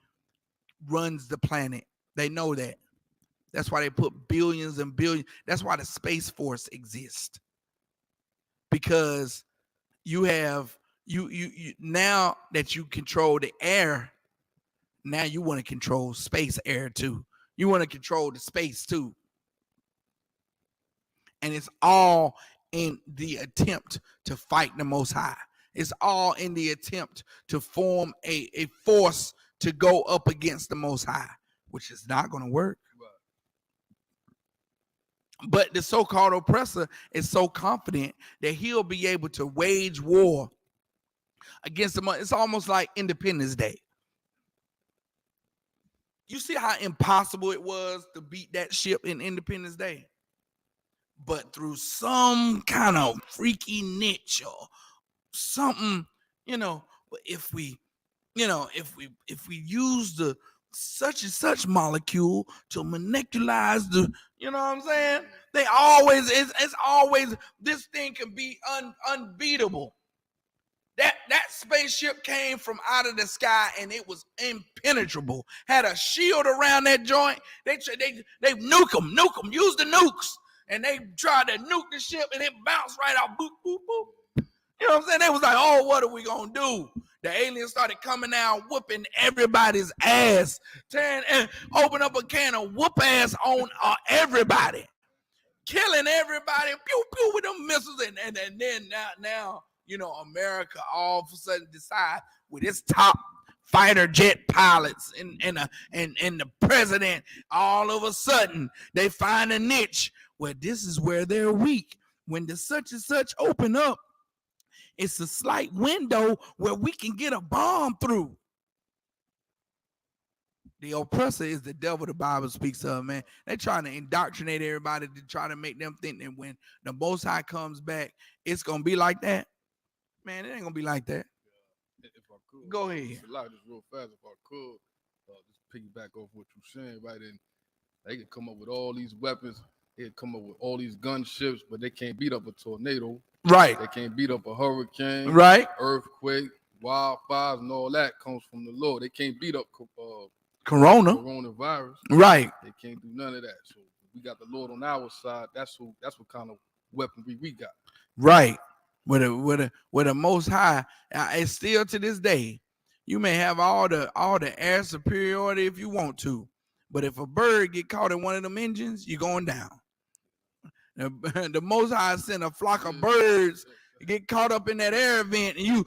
runs the planet. They know that. That's why they put billions and billions. That's why the Space Force exists. Because you have, you now that you control the air, now you want to control space air too. You want to control the space too. And it's all in the attempt to fight the Most High. It's all in the attempt to form a force to go up against the Most High, which is not going to work. But the so-called oppressor is so confident that he'll be able to wage war against them. It's almost like Independence Day. You see how impossible it was to beat that ship in Independence Day? But through some kind of freaky niche or something, if we use the such and such molecule to molecularize the, you know what I'm saying? They always, it's always, this thing can be unbeatable. That spaceship came from out of the sky and it was impenetrable. Had a shield around that joint. They nuke them, use the nukes. And they tried to nuke the ship and it bounced right out, boop, boop, boop. You know what I'm saying? They was like, oh, what are we gonna do? The aliens started coming out, whooping everybody's ass, and open up a can of whoop ass on everybody, killing everybody, pew pew with them missiles, and then now America all of a sudden decide with its top fighter jet pilots and the president, all of a sudden they find a niche where this is where they're weak. When the such and such open up, it's a slight window where we can get a bomb through. The oppressor is the devil the Bible speaks of, man. They're trying to indoctrinate everybody to try to make them think that when the Most High comes back, it's going to be like that. Man, it ain't going to be like that. If I could, go ahead. Just real fast, if I could, just piggyback off what you're saying, right? And they can come up with all these weapons. They can come up with all these gunships, but they can't beat up a tornado. Right. They can't beat up a hurricane. Right. Earthquake, wildfires, and all that comes from the Lord. They can't beat up coronavirus. Right. They can't do none of that. So we got the Lord on our side. That's what kind of weaponry we got. Right. With a Most High, it's still to this day. You may have all the air superiority if you want to, but if a bird get caught in one of them engines, you're going down. The Most High sent a flock of birds get caught up in that air vent, and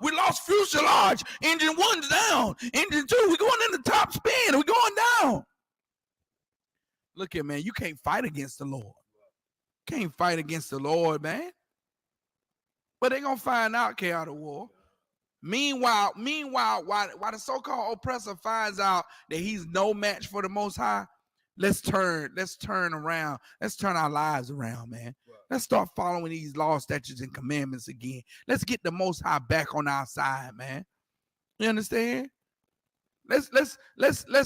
we lost fuselage. Engine 1's down. Engine 2, we're going in the top spin. We're going down. Look here, man. You can't fight against the Lord. Can't fight against the Lord, man. But they're gonna find out chaotic war. Meanwhile, while the so-called oppressor finds out that he's no match for the Most High, let's turn around. Let's turn our lives around, man. Let's start following these laws, statutes, and commandments again. Let's get the Most High back on our side, man. You understand? Let's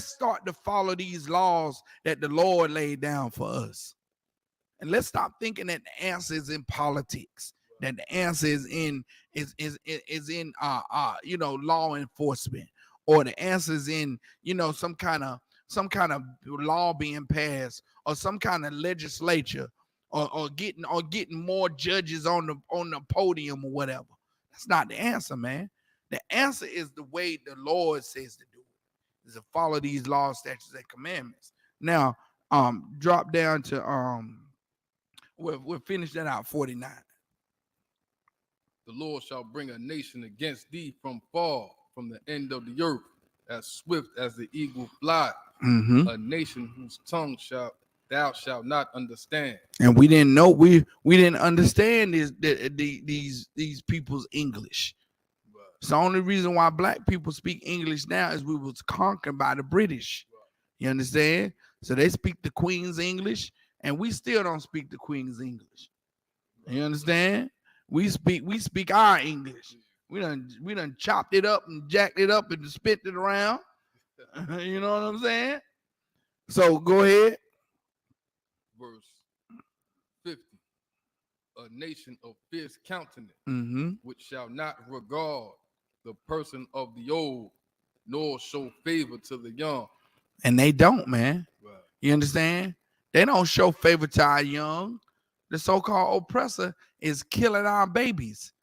start to follow these laws that the Lord laid down for us. And let's stop thinking that the answer is in politics. That the answer is in law enforcement, or the answer is in some kind of law being passed, or some kind of legislature, or getting more judges on the podium or whatever. That's not the answer, man. The answer is the way the Lord says to do it, is to follow these laws, statutes, and commandments. Now, drop down to we'll finish that out 49. The Lord shall bring a nation against thee from far, from the end of the earth, as swift as the eagle fly. Mm-hmm. A nation whose tongue thou shalt not understand. And we didn't know, we didn't understand these people's English. Right. It's the only reason why black people speak English now is we was conquered by the British. Right. You understand? So they speak the Queen's English, and we still don't speak the Queen's English. Right. You understand? We speak our English. We done chopped it up and jacked it up and spit it around. You know what I'm saying? So go ahead. Verse 50. A nation of fierce countenance, which shall not regard the person of the old, nor show favor to the young. And they don't, man. Right. You understand? They don't show favor to our young. The so-called oppressor is killing our babies.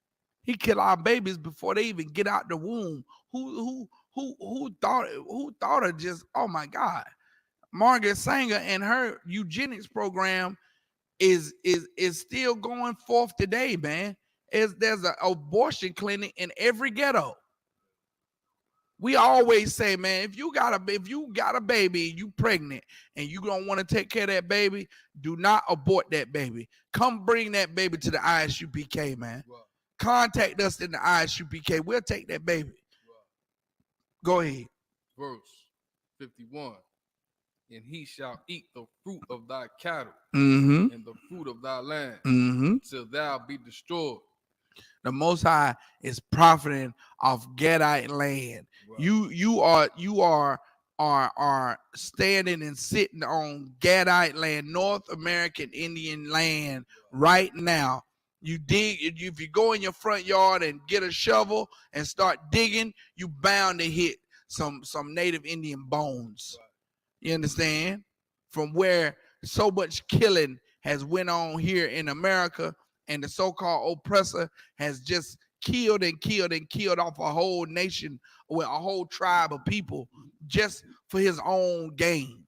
He killed our babies before they even get out the womb. Who thought of just, oh my God. Margaret Sanger and her eugenics program is still going forth today, man. There's an abortion clinic in every ghetto. We always say, man, if you got a baby, you pregnant, and you don't want to take care of that baby, do not abort that baby. Come bring that baby to the ISUPK, man. Right. Contact us in the ISUPK. We'll take that baby. Right. Go ahead. Verse 51. And he shall eat the fruit of thy cattle, and the fruit of thy land, till thou be destroyed. The Most High is profiting off Gadite land. Right. You are standing and sitting on Gadite land, North American Indian land right now. You dig, if you go in your front yard and get a shovel and start digging, you bound to hit some native Indian bones. Right. You understand? From where so much killing has went on here in America, and the so-called oppressor has just killed off a whole nation or a whole tribe of people just for his own gain.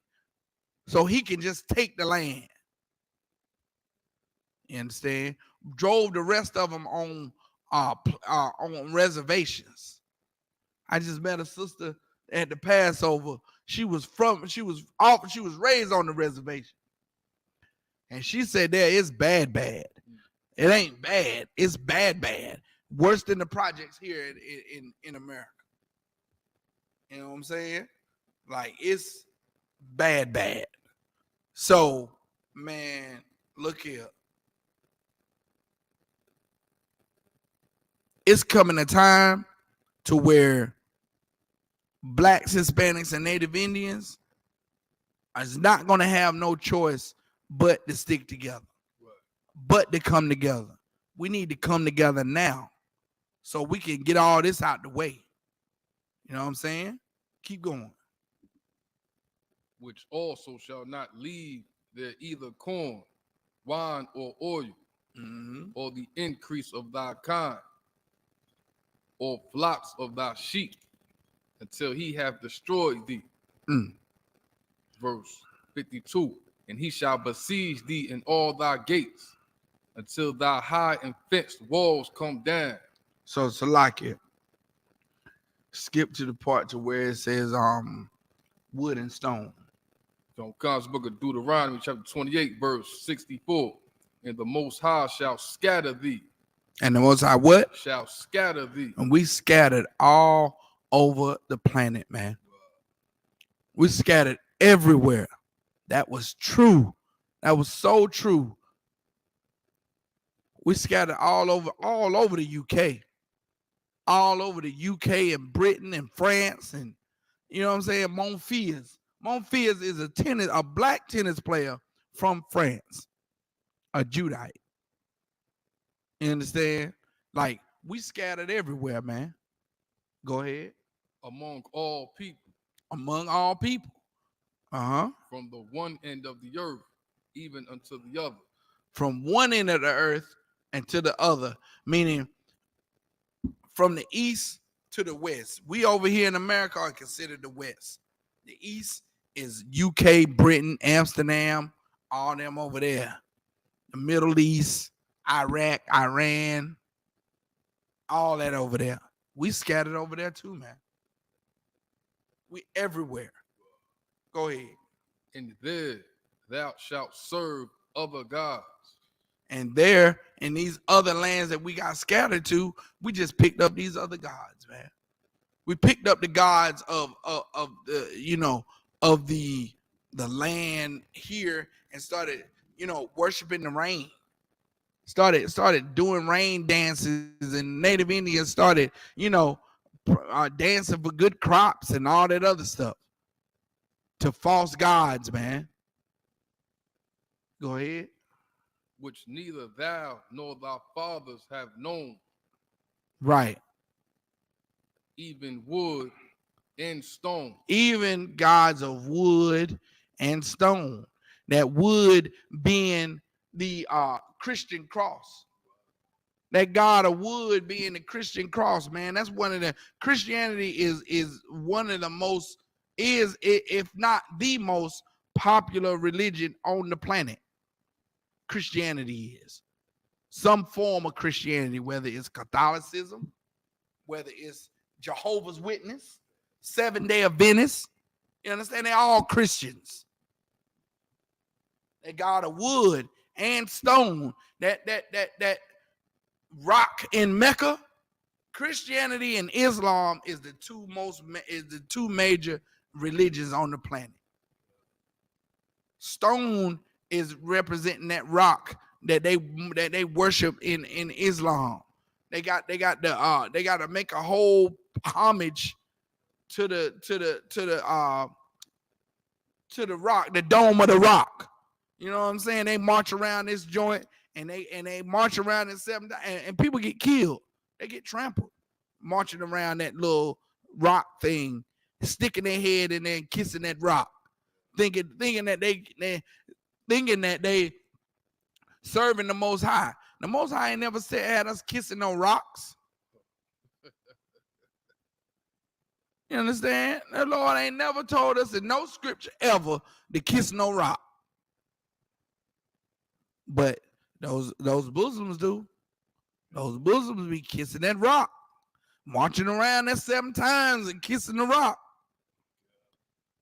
So he can just take the land. You understand? Drove the rest of them on reservations. I just met a sister at the Passover. She was raised on the reservation. And she said there it's bad. It ain't bad. It's bad. Worse than the projects here in America. You know what I'm saying? Like, it's bad. So, man, look here. It's coming a time to where blacks, Hispanics, and Native Indians is not going to have no choice but to stick together, but to come together. We need to come together now so we can get all this out the way. You know what I'm saying? Keep going. Which also shall not leave there either corn, wine, or oil, or the increase of thy kind, or flocks of thy sheep, until he have destroyed thee. Verse 52, and he shall besiege thee in all thy gates, until thy high and fenced walls come down. So Salakia, skip to the part to where it says wood and stone. So God's book of Deuteronomy, chapter 28, verse 64. And the Most High shall scatter thee. And the Most High what? Shall scatter thee. And we scattered all over the planet, man. We scattered everywhere. That was true. That was so true. We scattered all over the UK. All over the UK and Britain and France and, you know what I'm saying, Monfils. Monfils is a black tennis player from France, a Judite. You understand? Like, we scattered everywhere, man. Go ahead. Among all people. Among all people. From the one end of the earth, even unto the other. From one end of the earth and to the other, meaning from the east to the west. We over here in America are considered the west. The east is UK, Britain, Amsterdam, all them over there. The Middle East, Iraq, Iran, all that over there. We scattered over there too, man. We everywhere. Go ahead. And there thou shalt serve other gods. And there, in these other lands that we got scattered to, we just picked up these other gods, man. We picked up the gods of the, you know, of the land here and started, you know, worshiping the rain. Started doing rain dances, and Native Indians started, you know, dancing for good crops and all that other stuff to false gods, man. Go ahead. Which neither thou nor thy fathers have known. Right. Even wood and stone. Even gods of wood and stone. That wood being the Christian cross. That God of wood being the Christian cross, man. That's one of the Christianity is one of the most, is if not the most popular religion on the planet. Christianity is some form of Christianity, whether it's Catholicism, whether it's Jehovah's Witness, Seventh-day Adventists. You understand? They're all Christians. They God of wood and stone. That rock in Mecca. Christianity and Islam is the two major religions on the planet. Stone is representing that rock that they worship in Islam. They got to make a whole homage to the rock, the dome of the rock. You know what I'm saying? They march around this joint and they march around in 7 and people get killed. They get trampled marching around that little rock thing, sticking their head in there and kissing that rock, thinking that they serving the Most High. The Most High ain't never had us kissing no rocks. You understand? The Lord ain't never told us in no scripture ever to kiss no rock. But those Muslims do. Those Muslims be kissing that rock, marching around that 7 times and kissing the rock.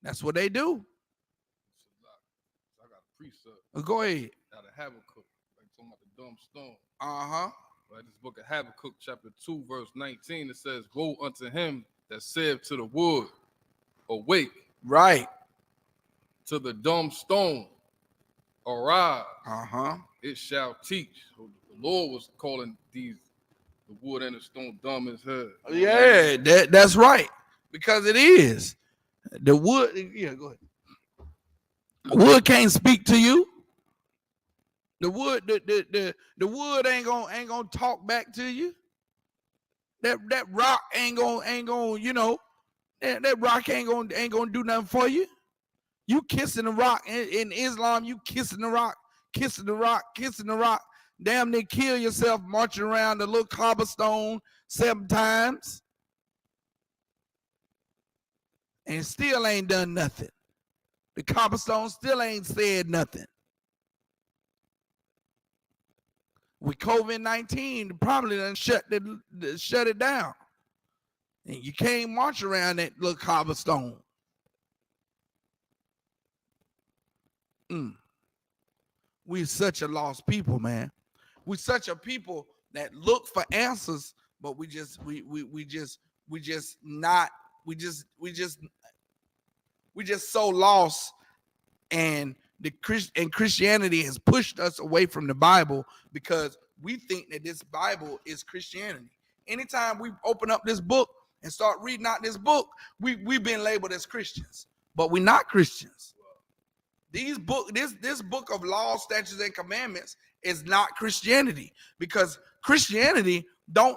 That's what they do. I got a precept. Go ahead. Out of Habakkuk, like talking about the dumb stone. Right, this book of Habakkuk, chapter 2, verse 19, it says, "Woe unto him that said to the wood, awake." Right. To the dumb stone, arise. It shall teach. So the Lord was calling the wood and the stone dumb as hell. Yeah, that's right. because it is. The wood, yeah, go ahead. The wood can't speak to you. The wood, the wood ain't gonna talk back to you. That rock ain't gonna, you know, that rock ain't gonna do nothing for you. You kissing the rock in Islam, you kissing the rock, kissing the rock, kissing the rock. Damn near kill yourself marching around the little cobblestone 7 times. And still ain't done nothing. The cobblestone still ain't said nothing. With COVID-19, probably done shut it down. And you can't march around that little cobblestone. We such a lost people, man. We such a people that look for answers, but we just so lost, and Christianity has pushed us away from the Bible because we think that this Bible is Christianity. Anytime we open up this book and start reading out this book, we've been labeled as Christians, but we're not Christians. This book of laws, statutes, and commandments is not Christianity, because Christianity they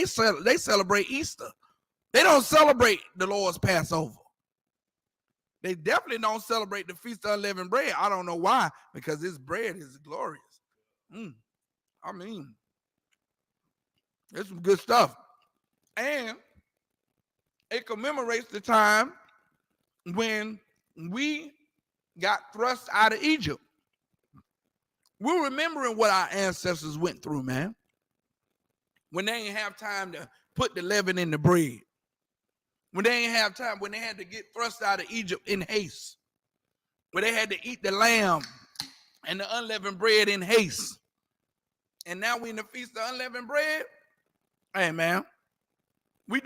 celebrate Easter. They don't celebrate the Lord's Passover. They definitely don't celebrate the Feast of Unleavened Bread. I don't know why, because this bread is glorious. I mean, it's some good stuff. And it commemorates the time when we got thrust out of Egypt. We're remembering what our ancestors went through, man. When they didn't have time to put the leaven in the bread. When they didn't have time, when they had to get thrust out of Egypt in haste. When they had to eat the lamb and the unleavened bread in haste. And now we in the Feast of Unleavened Bread. Hey, man. We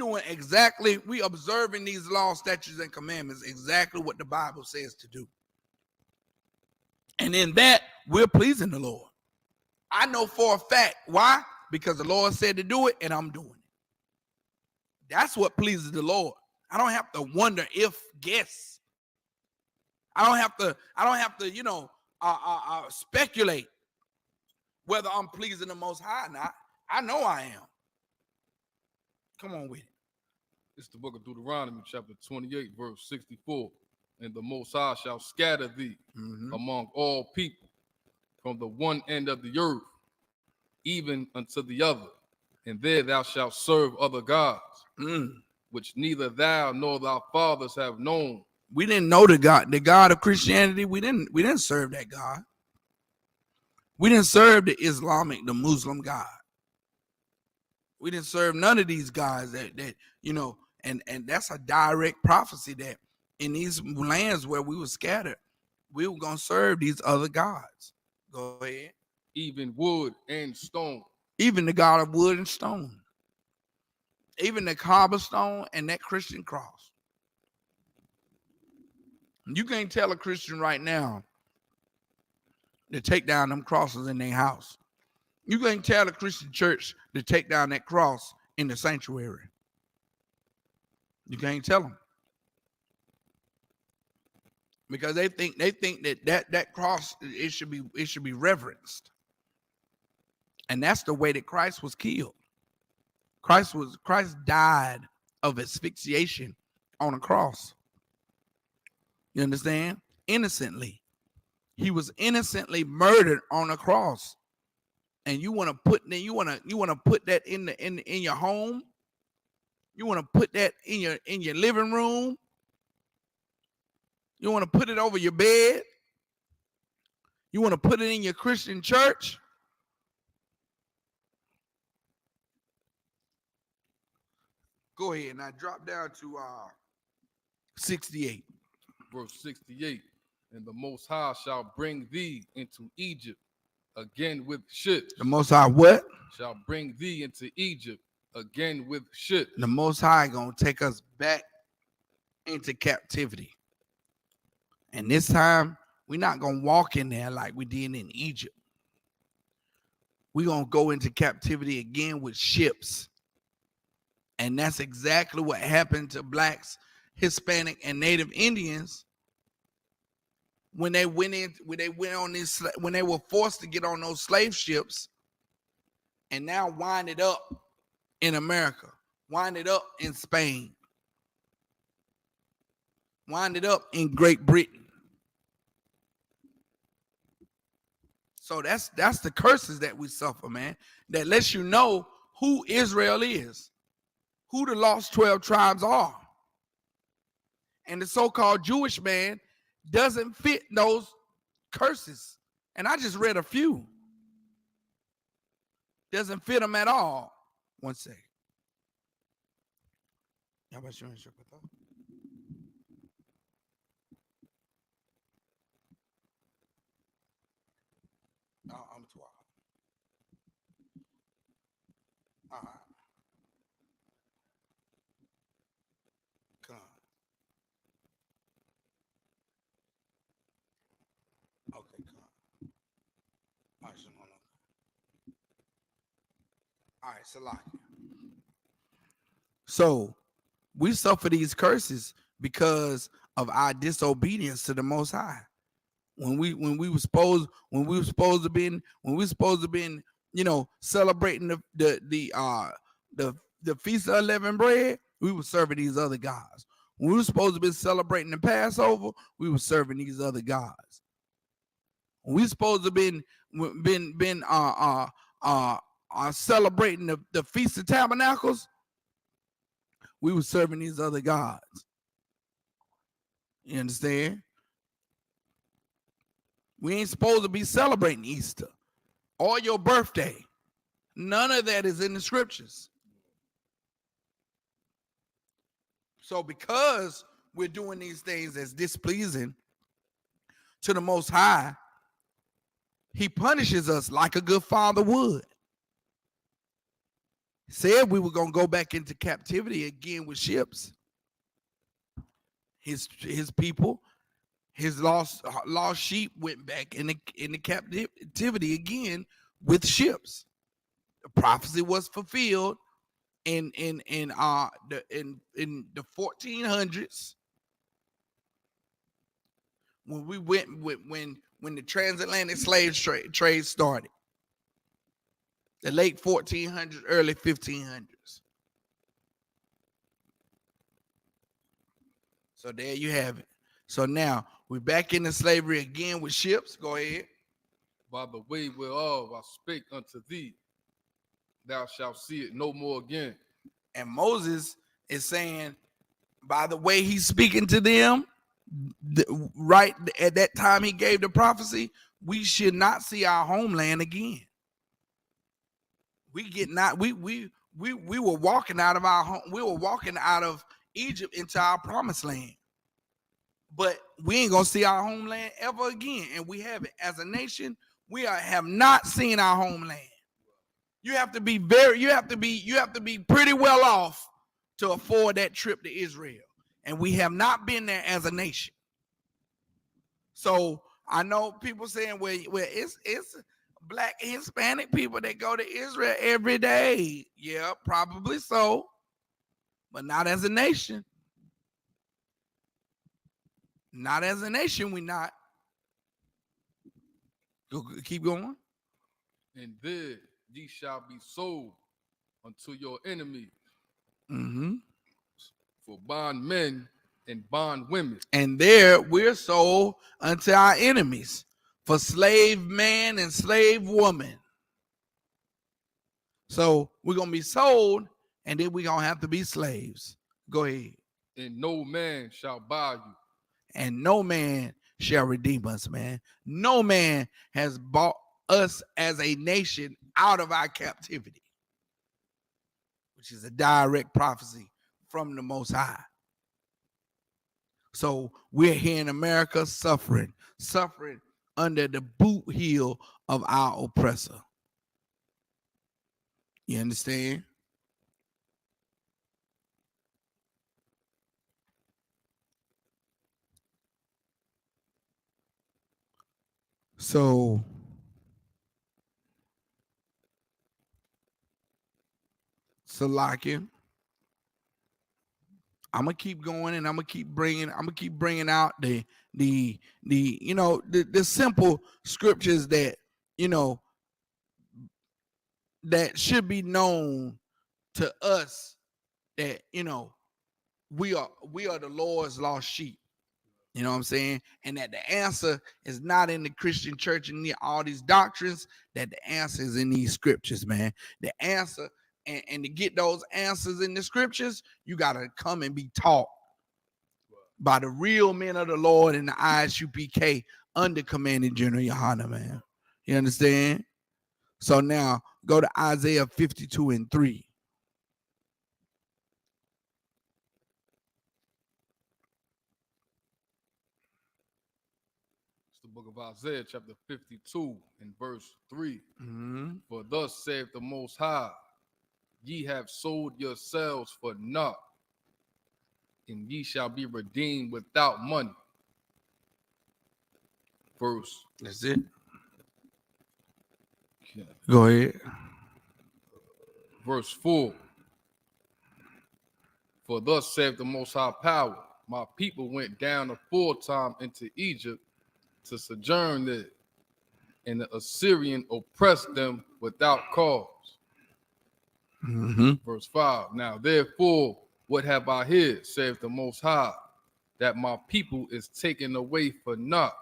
observing these laws, statutes, and commandments exactly what the Bible says to do. And in that, we're pleasing the Lord. I know for a fact. Why? Because the Lord said to do it, and I'm doing it. That's what pleases the Lord. I don't have to wonder if, guess. I don't have to, speculate whether I'm pleasing the Most High or not. I know I am. Come on with it. It's the book of Deuteronomy, chapter 28, verse 64. And the Most High shall scatter thee among all people, from the one end of the earth, even unto the other. And there thou shalt serve other gods, which neither thou nor thy fathers have known. We didn't know the God of Christianity. We didn't serve that God. We didn't serve the Muslim God. We didn't serve none of these guys that and that's a direct prophecy that in these lands where we were scattered, we were going to serve these other gods. Go ahead. Even wood and stone. Even the God of wood and stone. Even the cobblestone and that Christian cross. You can't tell a Christian right now to take down them crosses in their house. You can't tell a Christian church to take down that cross in the sanctuary. You can't tell them. Because they think that cross, it should be reverenced. And that's the way that Christ was killed. Christ died of asphyxiation on a cross. You understand? Innocently. He was innocently murdered on a cross. And you want to put that in your home? You want to put that in your living room? You want to put it over your bed? You want to put it in your Christian church? Go ahead. Now drop down to 68. Verse 68. And the Most High shall bring thee into Egypt again with ships. The Most High what? Shall bring thee into Egypt again with ships. The Most High gonna take us back into captivity. And this time, we're not gonna walk in there like we did in Egypt. We're gonna go into captivity again with ships. And that's exactly what happened to blacks, Hispanic, and Native Indians when they went when they were forced to get on those slave ships and now wind it up in America, wind it up in Spain, wind it up in Great Britain. So that's the curses that we suffer, man. That lets you know who Israel is, who the lost 12 tribes are. And the so-called Jewish man doesn't fit those curses. And I just read a few. Doesn't fit them at all. One second. How about you? I'm 12. All right. Come on. Okay, come on. All right, all right, Salaki. So we suffer these curses because of our disobedience to the Most High. When we were supposed to be celebrating the Feast of Unleavened Bread, we were serving these other gods. When we were supposed to be celebrating the Passover, we were serving these other gods. When we supposed to been celebrating the Feast of Tabernacles, we were serving these other gods. You understand? We ain't supposed to be celebrating Easter or your birthday. None of that is in the scriptures. So because we're doing these things that's displeasing to the Most High, he punishes us like a good father would. He said we were going to go back into captivity again with ships. His people, his lost sheep went back in the captivity again with ships. The prophecy was fulfilled in the 1400s when we went when the transatlantic slave trade started. The late 1400s, early 1500s. So there you have it. So now we're back into slavery again with ships. Go ahead. By the way whereof I spake unto thee, thou shalt see it no more again. And Moses is saying, by the way he's speaking to them, right at that time he gave the prophecy, we should not see our homeland again. We were walking out of our home. We were walking out of Egypt into our promised land. But we ain't gonna see our homeland ever again. And we haven't. As a nation, have not seen our homeland. You have to be pretty well off to afford that trip to Israel. And we have not been there as a nation. So I know people saying, well, it's Black and Hispanic people that go to Israel every day. Yeah, probably so, but not as a nation. Not as a nation, we not. Keep going. And there ye shall be sold unto your enemies for bondmen and bondwomen. And there we're sold unto our enemies for slave man and slave woman. So we're going to be sold, and then we're going to have to be slaves. Go ahead. And no man shall buy you. And no man shall redeem us, man. No man has bought us as a nation out of our captivity, which is a direct prophecy from the Most High. So we're here in America suffering under the boot heel of our oppressor. You understand? So Salakia, I'm gonna keep going, and I'm gonna keep bringing out the simple scriptures that that should be known to us, that we are the Lord's lost sheep. You know what I'm saying? And that the answer is not in the Christian church and all these doctrines, that the answer is in these scriptures, man. The answer, and to get those answers in the scriptures, you got to come and be taught by the real men of the Lord in the Isupk under Commanding General Yohana, man. You understand? So now go to Isaiah 52:3. The book of Isaiah, chapter 52, and verse 3. For thus saith the Most High, ye have sold yourselves for naught, and ye shall be redeemed without money. Verse. That's it. Okay. Go ahead. Verse 4. For thus saith the Most High Power, my people went down aforetime into Egypt to sojourn there, and the Assyrian oppressed them without cause. Verse 5. Now therefore, what have I here, saith the Most High, that my people is taken away for naught?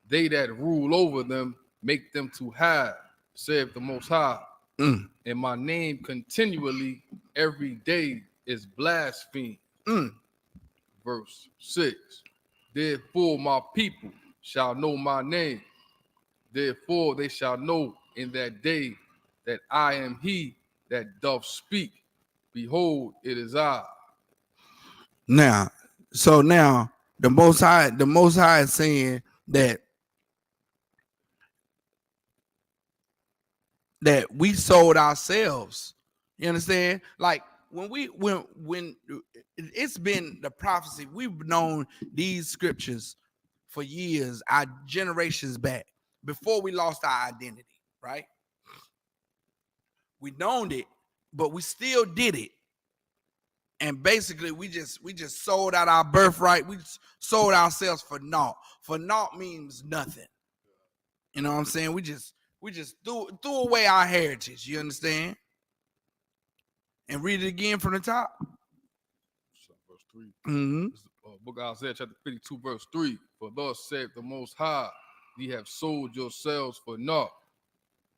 They that rule over them make them to have, saith the Most High. And my name continually every day is blasphemed. Verse 6. Therefore my people shall know my name. Therefore they shall know in that day that I am he that doth speak. Behold, it is I. Now the Most High is saying that we sold ourselves. You understand? Like when it's been the prophecy, we've known these scriptures for years, our generations back, before we lost our identity, right? We known it, but we still did it. And basically we just sold out our birthright. We sold ourselves for naught. For naught means nothing. You know what I'm saying? We just threw away our heritage. You understand? And read it again from the top. Verse 3. Book of Isaiah, chapter 52, verse 3. For thus saith the Most High, ye have sold yourselves for naught,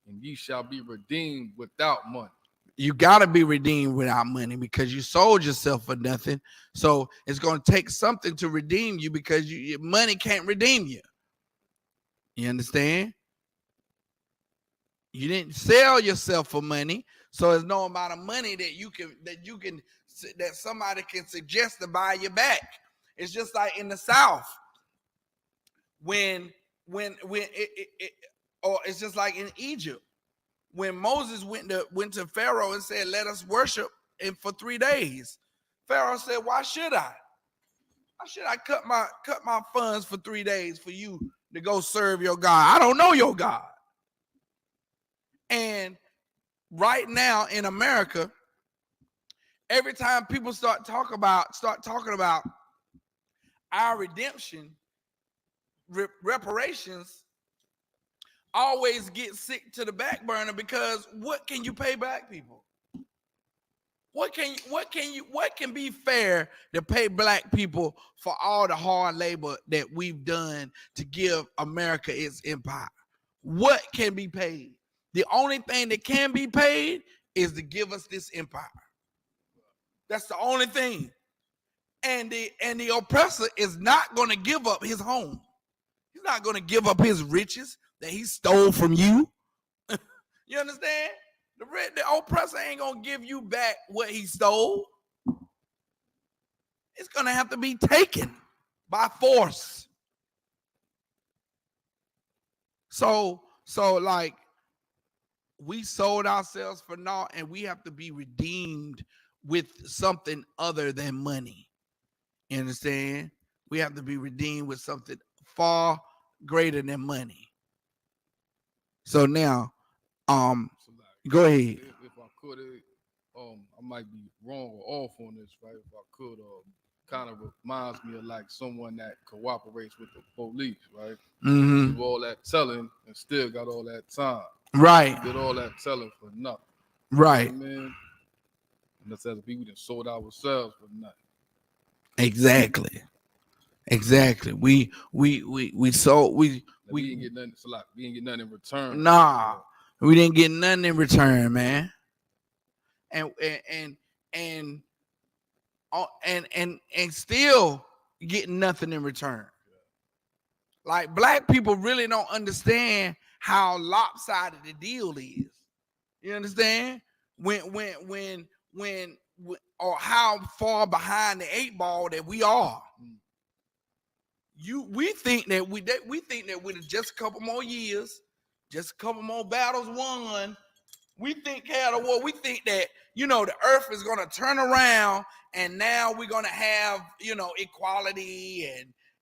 and ye shall be redeemed without money. You got to be redeemed without money because you sold yourself for nothing. So it's going to take something to redeem you, because your money can't redeem you. You understand? You didn't sell yourself for money, so there's no amount of money that somebody can suggest to buy you back. It's just like in the South, or it's just like in Egypt, when Moses went to Pharaoh and said, "Let us worship him for 3 days." Pharaoh said, "Why should I? Why should I cut my funds for 3 days for you to go serve your God? I don't know your God." And right now in America, every time people start talking about our redemption, reparations, always get sick to the back burner, because what can you pay black people? What can be fair to pay black people for all the hard labor that we've done to give America its empire? What can be paid? The only thing that can be paid is to give us this empire. That's the only thing. And the oppressor is not going to give up his home. He's not going to give up his riches that he stole from you. You understand? The oppressor ain't going to give you back what he stole. It's going to have to be taken by force. So like, we sold ourselves for naught, and we have to be redeemed with something other than money. You understand? We have to be redeemed with something far greater than money. So now, go ahead. If I could, I might be wrong or off on this, right? If I could, kind of reminds me of like someone that cooperates with the police, right? Mm-hmm. Do all that telling and still got all that time. Right. Did all that telling for nothing. Right. You know what I mean? And that's as if we done sold ourselves for nothing. Exactly. We sold we didn't get nothing. It's a lot. We didn't get nothing in return. Nah, we didn't get nothing in return, man. And still getting nothing in return. Like black people really don't understand how lopsided the deal is. You understand? When or how far behind the 8 ball that we are. We think that with just a couple more years, just a couple more battles won, we think we think that the earth is gonna turn around and now we're gonna have equality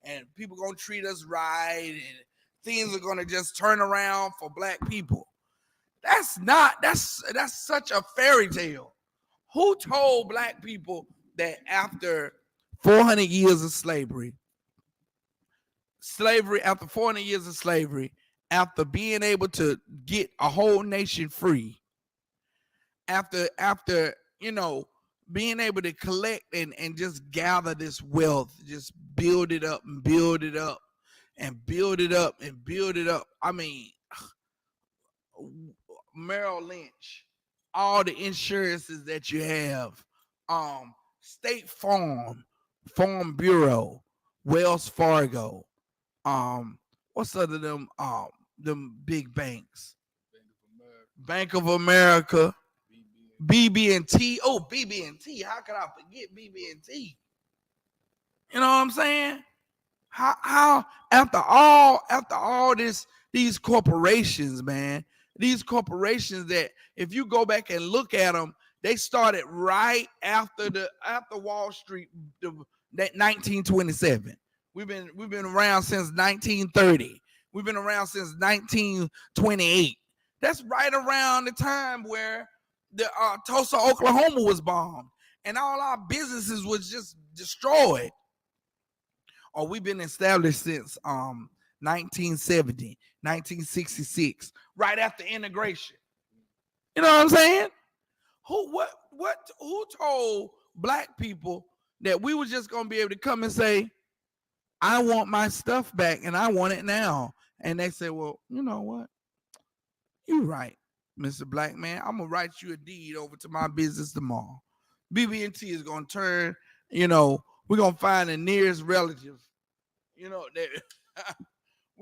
and people gonna treat us right and things are gonna just turn around for black people. That's such a fairy tale. Who told black people that after 400 years of slavery, after 400 years of slavery, after being able to get a whole nation free, after being able to collect and just gather this wealth, just build it up and build it up and build it up and build it up. I mean, Merrill Lynch, all the insurances that you have, State Farm, Farm Bureau, Wells Fargo, what's other them big banks? Bank of America, BB&T. Oh, BB&T. How could I forget BB&T? You know what I'm saying? How after all these corporations, man, these corporations that if you go back and look at them, they started right after Wall Street, that 1927. We've been around since 1930. We've been around since 1928. That's right around the time where the Tulsa, Oklahoma was bombed and all our businesses was just destroyed. Or we've been established since 1970, 1966, right after integration. You know what I'm saying? Who told black people that we were just gonna be able to come and say, I want my stuff back and I want it now? And they said, well, you know what? You're right, Mr. Black Man. I'm gonna write you a deed over to my business tomorrow. BB&T is gonna turn, we're gonna find the nearest relative. We're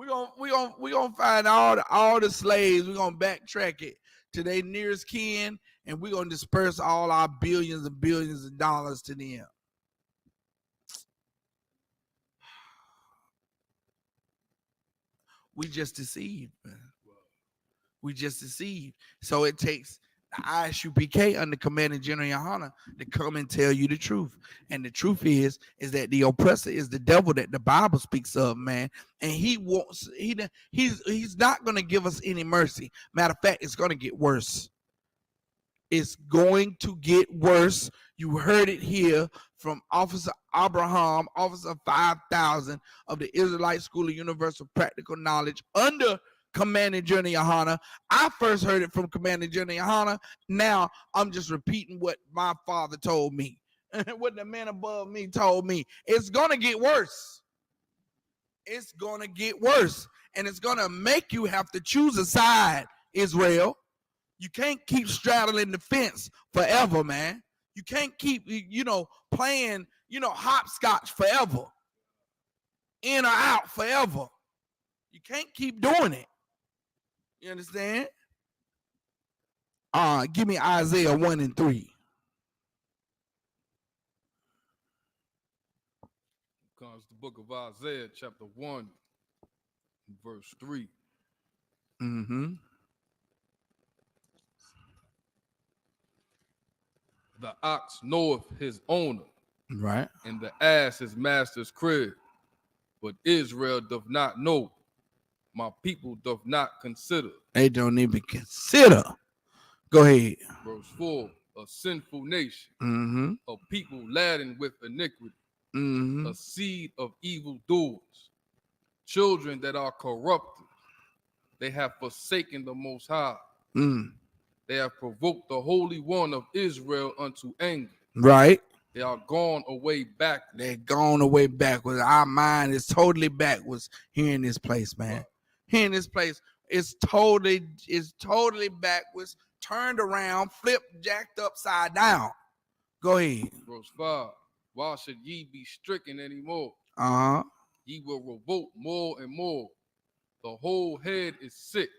gonna find all the slaves. We're gonna backtrack it to their nearest kin, and we're gonna disperse all our billions and billions of dollars to them. We just deceived, man. We just deceived. So it takes the Isupk under Commander General Yohana to come and tell you the truth. And the truth is that the oppressor is the devil that the Bible speaks of, man. And he's not going to give us any mercy. Matter of fact, it's going to get worse. It's going to get worse. You heard it here from Officer Abraham, Officer 5000 of the Israelite School of Universal Practical Knowledge under Commander General Yohana. I first heard it from Commander General Yohana. Now I'm just repeating what my father told me, what the man above me told me. It's going to get worse. It's going to get worse. And it's going to make you have to choose a side, Israel. You can't keep straddling the fence forever, man. You can't keep, playing, hopscotch forever. In or out forever. You can't keep doing it. You understand? Give me Isaiah 1 and 3. Comes the book of Isaiah, chapter 1, verse 3. Mm-hmm. The ox knoweth his owner, right, and the ass his master's crib. But Israel doth not know. My people doth not consider. They don't even consider. Go ahead. Verse 4. a sinful nation, Mm-hmm. a people laden with iniquity, Mm-hmm. a seed of evil doers, children that are corrupted. They have forsaken the Most High. Mm. They have provoked the Holy One of Israel unto anger. Right. They are gone away backwards. They're gone away backwards. Our mind is totally backwards here in this place, man. Here in this place, it's totally backwards, turned around, flipped, jacked upside down. Go ahead. Verse 5. Why should ye be stricken anymore? Uh-huh. Ye will revolt more and more. The whole head is sick.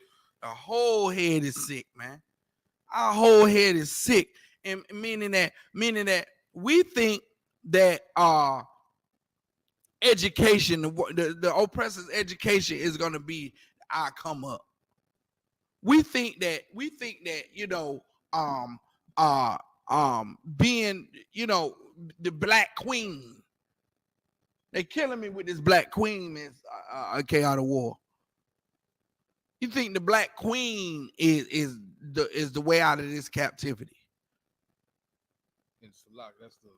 The whole head is sick, man. Our whole head is sick. And meaning that we think that education, the oppressor's education is gonna be our come up. We think that being, the black queen. They killing me with this black queen, man. Okay, out of war. You think the black queen is the way out of this captivity? And Salak, that's the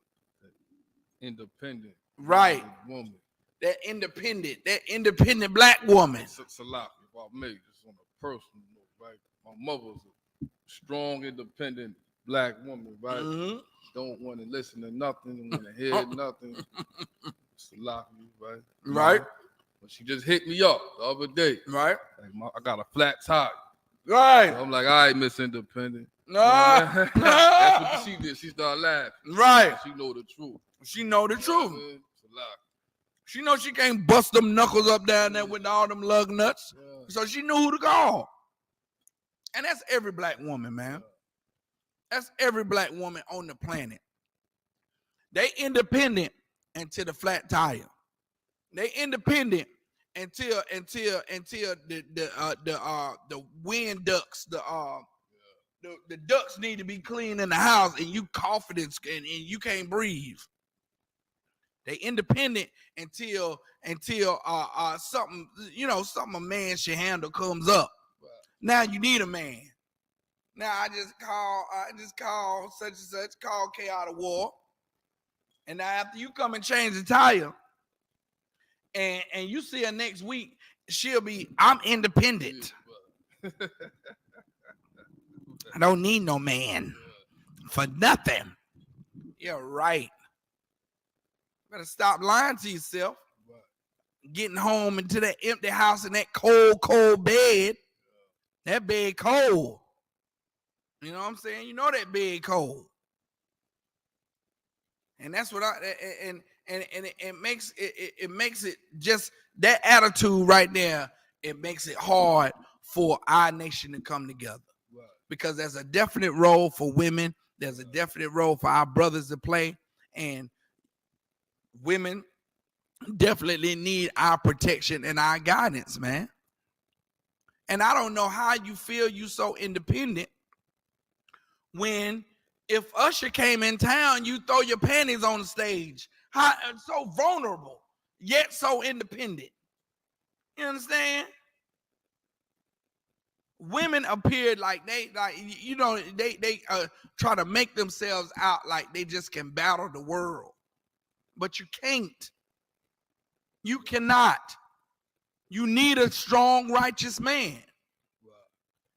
independent, right? Woman. That independent black woman. Salak, if I may, just on a personal note, right? My mother's a strong, independent black woman, right? Mm-hmm. Don't want to listen to nothing, don't want to hear nothing. Salak, right? Right. But she just hit me up the other day. Right. Like, I got a flat tire. Right. So I'm like, all right, Miss Independent. Nah. That's what she did. She started laughing. Right. She know the truth. She know the truth. Man? She know she can't bust them knuckles up down there with all them lug nuts. Yeah. So she knew who to call. And that's every black woman, man. Yeah. That's every black woman on the planet. They independent until the flat tire. They independent until the wind ducts, the ducts need to be clean in the house, and you coughing and you can't breathe. They independent until something a man should handle comes up. Right. Now you need a man. Now I just call such and such, call K out of war. And now after you come and change the tire, and you see her next week, I'm independent. I don't need no man for nothing. You're right. Better stop lying to yourself. Getting home into that empty house in that cold bed. That bed cold. You know what I'm saying? You know that bed cold. And that's what it makes it just that attitude right there. It makes it hard for our nation to come together. Right. Because there's a definite role for women. There's a definite role for our brothers to play. And women definitely need our protection and our guidance, man. And I don't know how you feel you so independent when if Usher came in town, you throw your panties on the stage. How so vulnerable, yet so independent. You understand? Women appeared like they try to make themselves out like they just can battle the world. But you can't. You cannot. You need a strong, righteous man. Wow.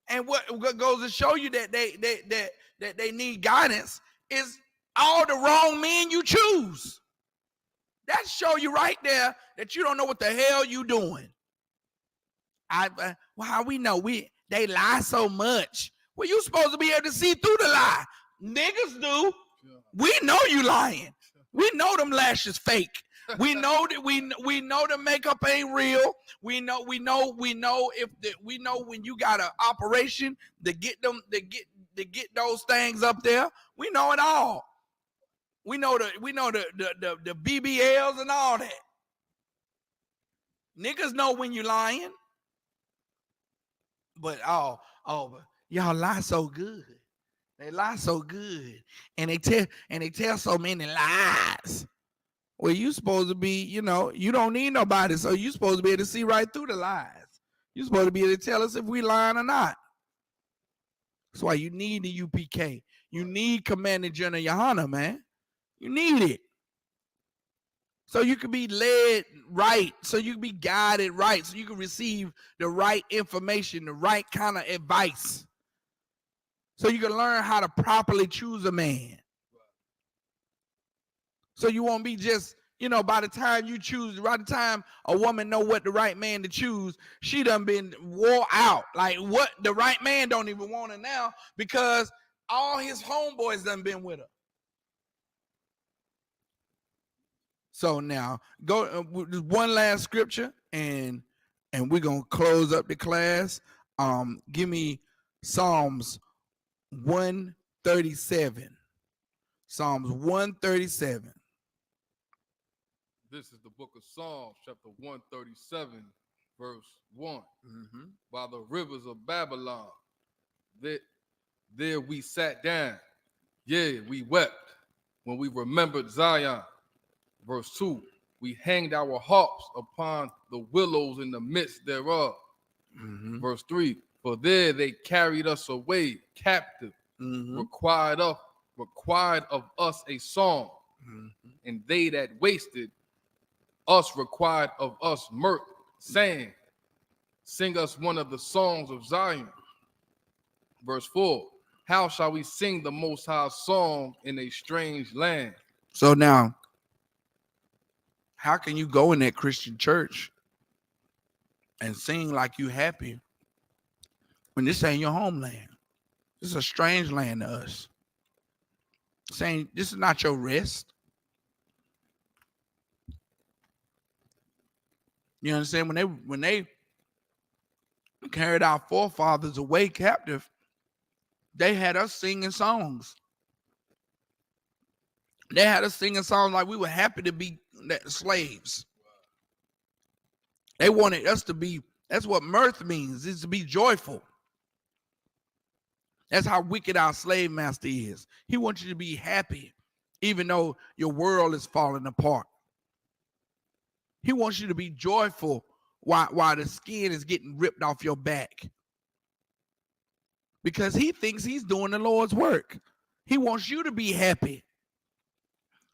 And what goes to show you that they need guidance is all the wrong men you choose. That show you right there that you don't know what the hell you doing. How we know they lie so much? Well, you supposed to be able to see through the lie. Niggas do. Yeah. We know you lying. We know them lashes fake. We know that we know the makeup ain't real. We know when you got an operation to get those things up there. We know it all. We know the BBLs and all that. Niggas know when you lying. But but y'all lie so good. They lie so good. And they tell so many lies. Well, you supposed to be, you don't need nobody, so you supposed to be able to see right through the lies. You supposed to be able to tell us if we lying or not. That's why you need the UPK. You need Commander General Yohana, man. You need it. So you can be led right, so you can be guided right, so you can receive the right information, the right kind of advice. So you can learn how to properly choose a man. So you won't be just, by the time you choose, by the time a woman know what the right man to choose, she done been wore out. Like what the right man don't even want her now because all his homeboys done been with her. So now go one last scripture and we're gonna close up the class. Give me Psalms 137. Psalms 137. This is the book of Psalms, chapter 137, verse 1. By the rivers of Babylon, there we sat down. Yeah, we wept when we remembered Zion. Verse 2, we hanged our harps upon the willows in the midst thereof. Verse 3, for there they carried us away captive, required of us a song, and they that wasted us required of us mirth, saying, sing us one of the songs of Zion. Verse 4, how shall we sing the Most High song in a strange land? So now, how can you go in that Christian church and sing like you happy when this ain't your homeland? This is a strange land to us. Saying this is not your rest. You understand? When they carried our forefathers away captive, they had us singing songs. They had us singing songs like we were happy to be slaves. They wanted us to be, that's what mirth means, is to be joyful. That's how wicked our slave master is. He wants you to be happy, even though your world is falling apart. He wants you to be joyful while the skin is getting ripped off your back. Because he thinks he's doing the Lord's work. He wants you to be happy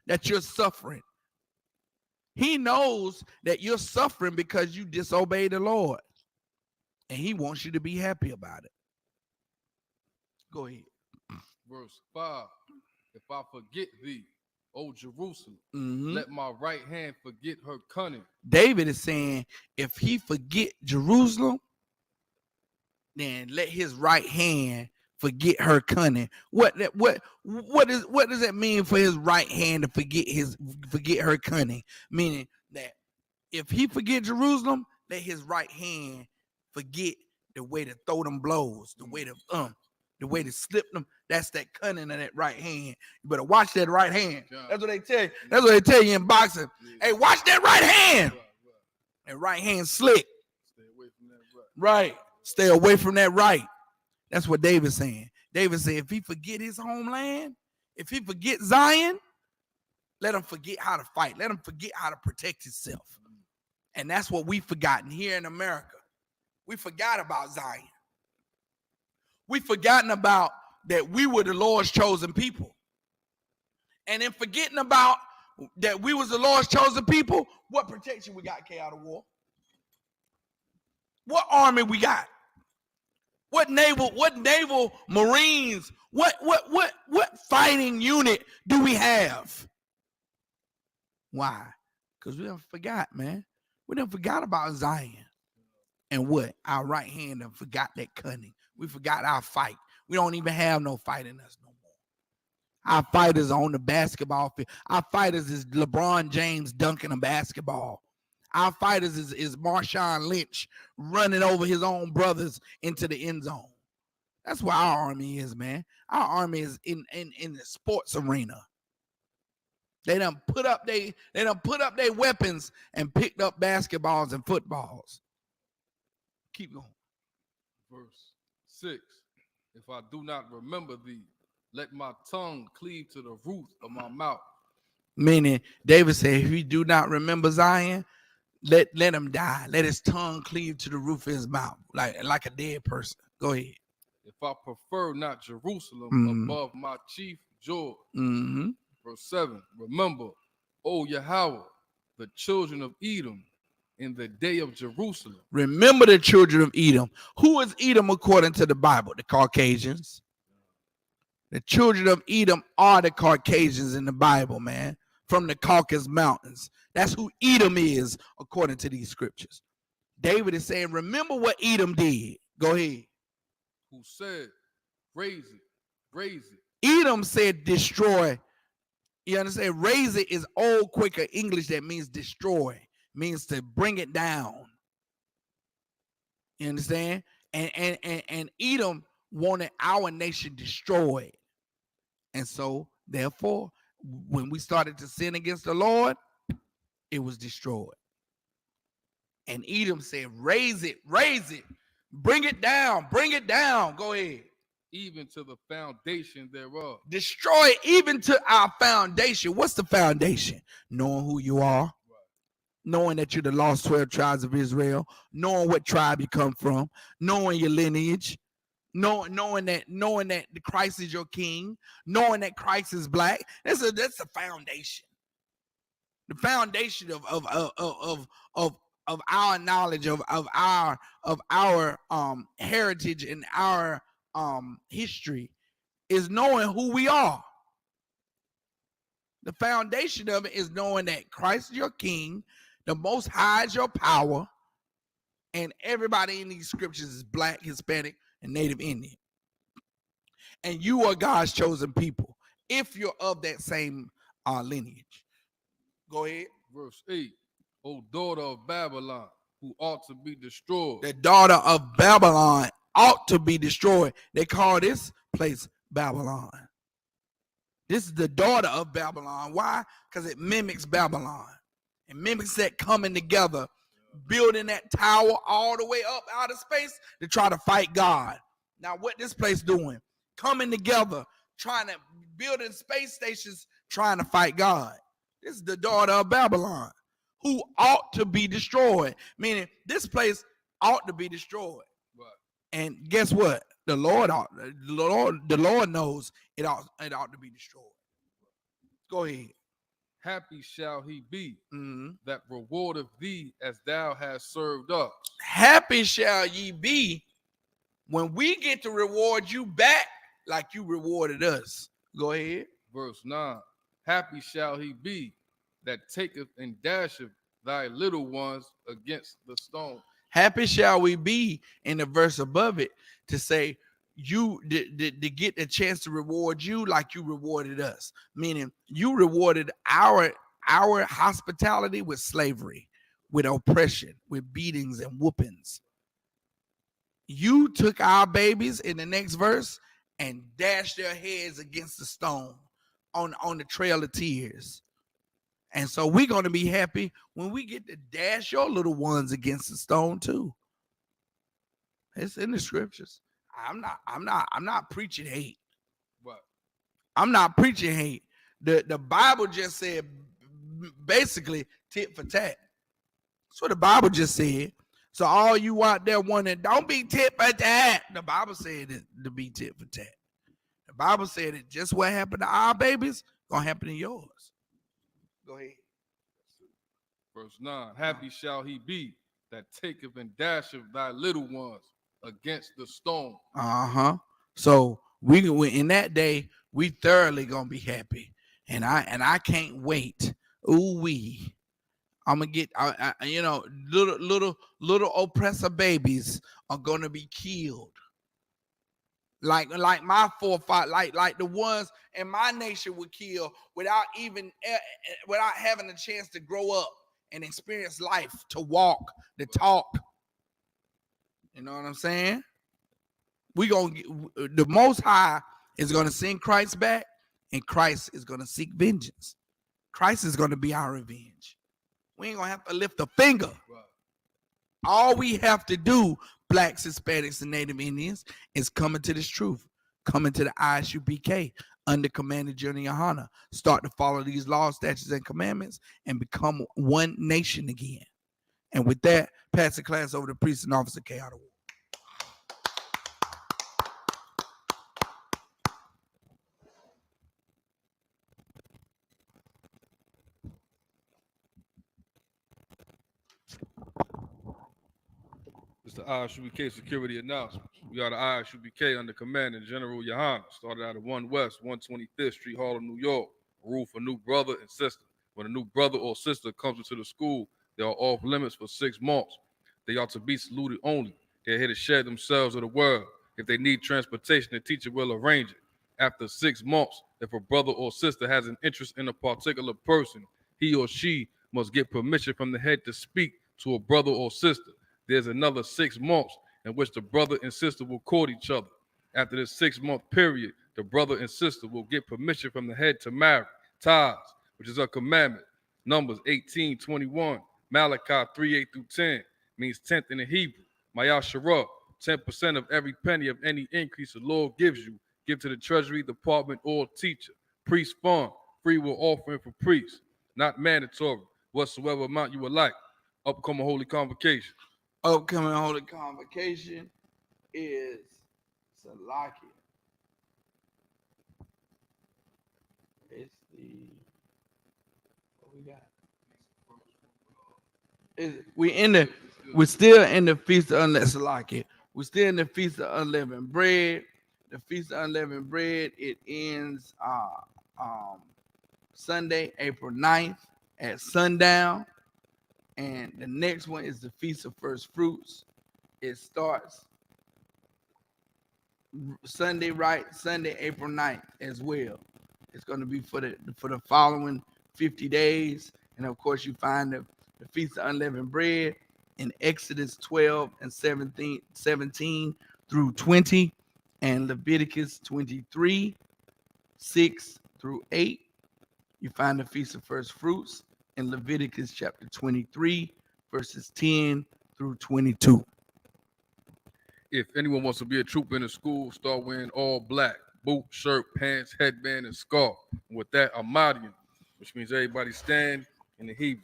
that you're suffering. He knows that you're suffering because you disobey the Lord. And he wants you to be happy about it. Go ahead. Verse 5, if I forget thee, O Jerusalem, let my right hand forget her cunning. David is saying, if he forget Jerusalem, then let his right hand forget her cunning. What does that mean for his right hand to forget her cunning? Meaning that if he forget Jerusalem, let his right hand forget the way to throw them blows, the way to slip them. That's that cunning of that right hand. You better watch that right hand. That's what they tell you. That's what they tell you in boxing. Hey, watch that right hand. That right hand slick. Stay away from that right. Right. Stay away from that right. That's what David's saying. David said, if he forget his homeland, if he forget Zion, let him forget how to fight. Let him forget how to protect himself. And that's what we've forgotten here in America. We forgot about Zion. We've forgotten about that we were the Lord's chosen people. And in forgetting about that we was the Lord's chosen people, what protection we got out of war? What army we got? What naval Marines, what fighting unit do we have? Why? Because we done forgot, man. We done forgot about Zion. And what? Our right hand done forgot that cunning. We forgot our fight. We don't even have no fight in us no more. Our fighters are on the basketball field. Our fighters is LeBron James dunking a basketball. Our fighters is Marshawn Lynch running over his own brothers into the end zone. That's what our army is, man. Our army is in the sports arena. They done put up their weapons and picked up basketballs and footballs. Keep going. Verse 6, if I do not remember thee, let my tongue cleave to the roof of my mouth. Meaning, David said, if you do not remember Zion, let him die. Let his tongue cleave to the roof of his mouth, like a dead person. Go ahead. if I prefer not Jerusalem above my chief joy. Verse 7, remember, O Yahweh, the children of Edom in the day of Jerusalem. Remember the children of Edom. Who is Edom according to the Bible? The Caucasians. The children of Edom are the Caucasians in the Bible, man, from the Caucasus Mountains. That's who Edom is according to these scriptures. David is saying, remember what Edom did. Go ahead. Who said, raise it, raise it. Edom said, destroy. You understand? Raise it is old Quaker English that means destroy, means to bring it down. You understand? And Edom wanted our nation destroyed. And so, therefore, when we started to sin against the Lord, it was destroyed. And Edom said, raise it, bring it down, go ahead. Even to the foundation thereof. Destroy it even to our foundation. What's the foundation? Knowing who you are, right. Knowing that you're the lost 12 tribes of Israel, knowing what tribe you come from, knowing your lineage, knowing that the Christ is your king, knowing that Christ is black. That's a foundation. The foundation of our knowledge of our heritage and our history is knowing who we are. The foundation of it is knowing that Christ is your king, the Most High is your power, and everybody in these scriptures is black, Hispanic, and Native Indian. And you are God's chosen people if you're of that same lineage. Go ahead. Verse 8, O daughter of Babylon, who ought to be destroyed. The daughter of Babylon ought to be destroyed. They call this place Babylon. This is the daughter of Babylon. Why? Because it mimics Babylon. It mimics that coming together, building that tower all the way up out of space to try to fight God. Now, what this place doing? Coming together, trying to building space stations, trying to fight God. This is the daughter of Babylon, who ought to be destroyed. Meaning, this place ought to be destroyed. Right. And guess what? The Lord knows it ought to be destroyed. Go ahead. Happy shall he be that rewardeth thee as thou hast served us. Happy shall ye be when we get to reward you back like you rewarded us. Go ahead. Verse 9. Happy shall he be that taketh and dasheth thy little ones against the stone. Happy shall we be in the verse above it to say you to get a chance to reward you like you rewarded us, meaning you rewarded our hospitality with slavery, with oppression, with beatings and whoopings. You took our babies in the next verse and dashed their heads against the stone on the trail of tears. And so we're going to be happy when we get to dash your little ones against the stone too. It's in the scriptures. I'm not preaching hate. What? I'm not preaching hate. The Bible just said basically tit for tat. That's what the Bible just said. So all you out there wondering, don't be tit for tat. The Bible said it to be tit for tat. The Bible said it just what happened to our babies gonna happen to yours. Go ahead. Verse 9. Happy shall he be that taketh and dasheth thy little ones against the stone. So we in that day we thoroughly gonna be happy, and I can't wait. Ooh wee, I'm gonna get little oppressor babies are gonna be killed. Like my forefathers, like the ones in my nation were killed without having a chance to grow up and experience life, to walk, to talk. You know what I'm saying? The Most High is gonna send Christ back, and Christ is gonna seek vengeance. Christ is gonna be our revenge. We ain't gonna have to lift a finger. Right. All we have to do, blacks, Hispanics, and Native Indians, is come into this truth, come into the Isupk under Commander General Yohana, start to follow these laws, statutes, and commandments, and become one nation again. And with that, pass the class over to Priest and Officer K. Out of War. It's the Isupk security announcements. We are the Isupk under command of General Yohana. Started out at 1 West, 125th Street, Harlem, New York. Rule for new brother and sister. When a new brother or sister comes into the school, they are off limits for 6 months. They are to be saluted only. They are here to share themselves with the world. If they need transportation, the teacher will arrange it. After 6 months, if a brother or sister has an interest in a particular person, he or she must get permission from the head to speak to a brother or sister. There's another 6 months in which the brother and sister will court each other. After this 6-month period, the brother and sister will get permission from the head to marry. Thurs, which is a commandment. Numbers 18:21, Malachi 3:8-10, means 10th in the Hebrew. Mayashara, 10% of every penny of any increase the Lord gives you, give to the treasury department or teacher. Priest fund, free will offering for priests, not mandatory, whatsoever amount you would like. Upcoming holy convocation. Upcoming holy convocation is Salakia. It's what we got? We're still in the feast of Salakia. We're still in the feast of unleavened bread. The feast of unleavened bread, it ends Sunday, April 9th at sundown. And the next one is the Feast of First Fruits. It starts Sunday, April 9th as well. It's going to be for the following 50 days. And of course, you find the Feast of Unleavened Bread in Exodus 12 and 17 through 20, and Leviticus 23, 6 through 8. You find the Feast of First Fruits in Leviticus chapter 23, verses 10 through 22. If anyone wants to be a trooper in the school, start wearing all black: boot, shirt, pants, headband, and scarf. And with that, Ahmadian, which means everybody stand in the Hebrew.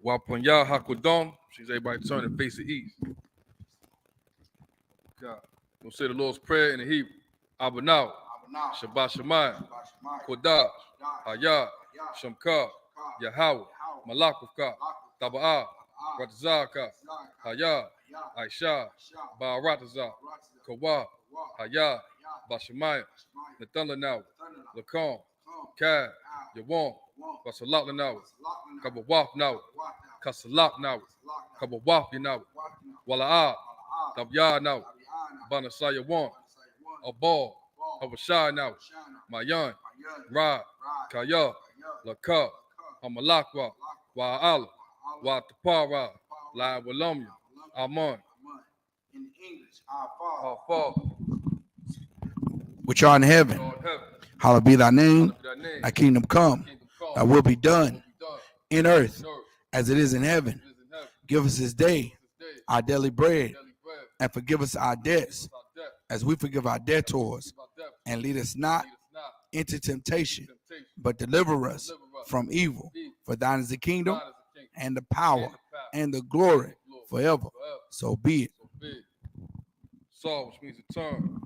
Wapanya Hakodom, which means everybody turn and face the east. God. We'll say the Lord's Prayer in the Hebrew. Abanaw, Shabbat Shemayim, Kodash, Hayah, Shamkar, Yahweh, Malakufka, Taba'ah, Ratazaka, Hayah, Aisha, Ba'arataza, Kawa, Hayah, Bashamayim, Nathanaw, Lakom, Kad, Yawam, Basalat Now, Kabawaf Now, Kasalat Now, Kabawaf Now, Wala'ah, Tabyah Now, Banasaya Wan, Abal, Abashai Now, Mayan, Ra, Kaya, Laka, Amalakwa, Wa'ala, Watapara, La Walumya, Aman. In English, Our Father, which art in heaven, hallowed be thy name. Thy kingdom come, thy will be done in earth as it is in heaven. Give us this day our daily bread, and forgive us our debts as we forgive our debtors. And lead us not into temptation, but deliver us from evil. For thine is the kingdom, and the power, and the glory forever. So be it. Saul, which means to turn.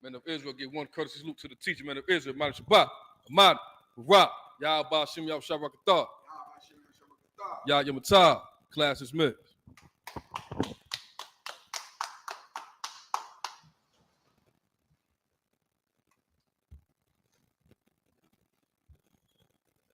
Men of Israel, give one courtesy salute to the teacher, men of Israel, Ma'at Shabbat, Ahmad, Ra, Yah Ba'ashim Yah Shabbat, Yah Yamatah. Class is dismissed.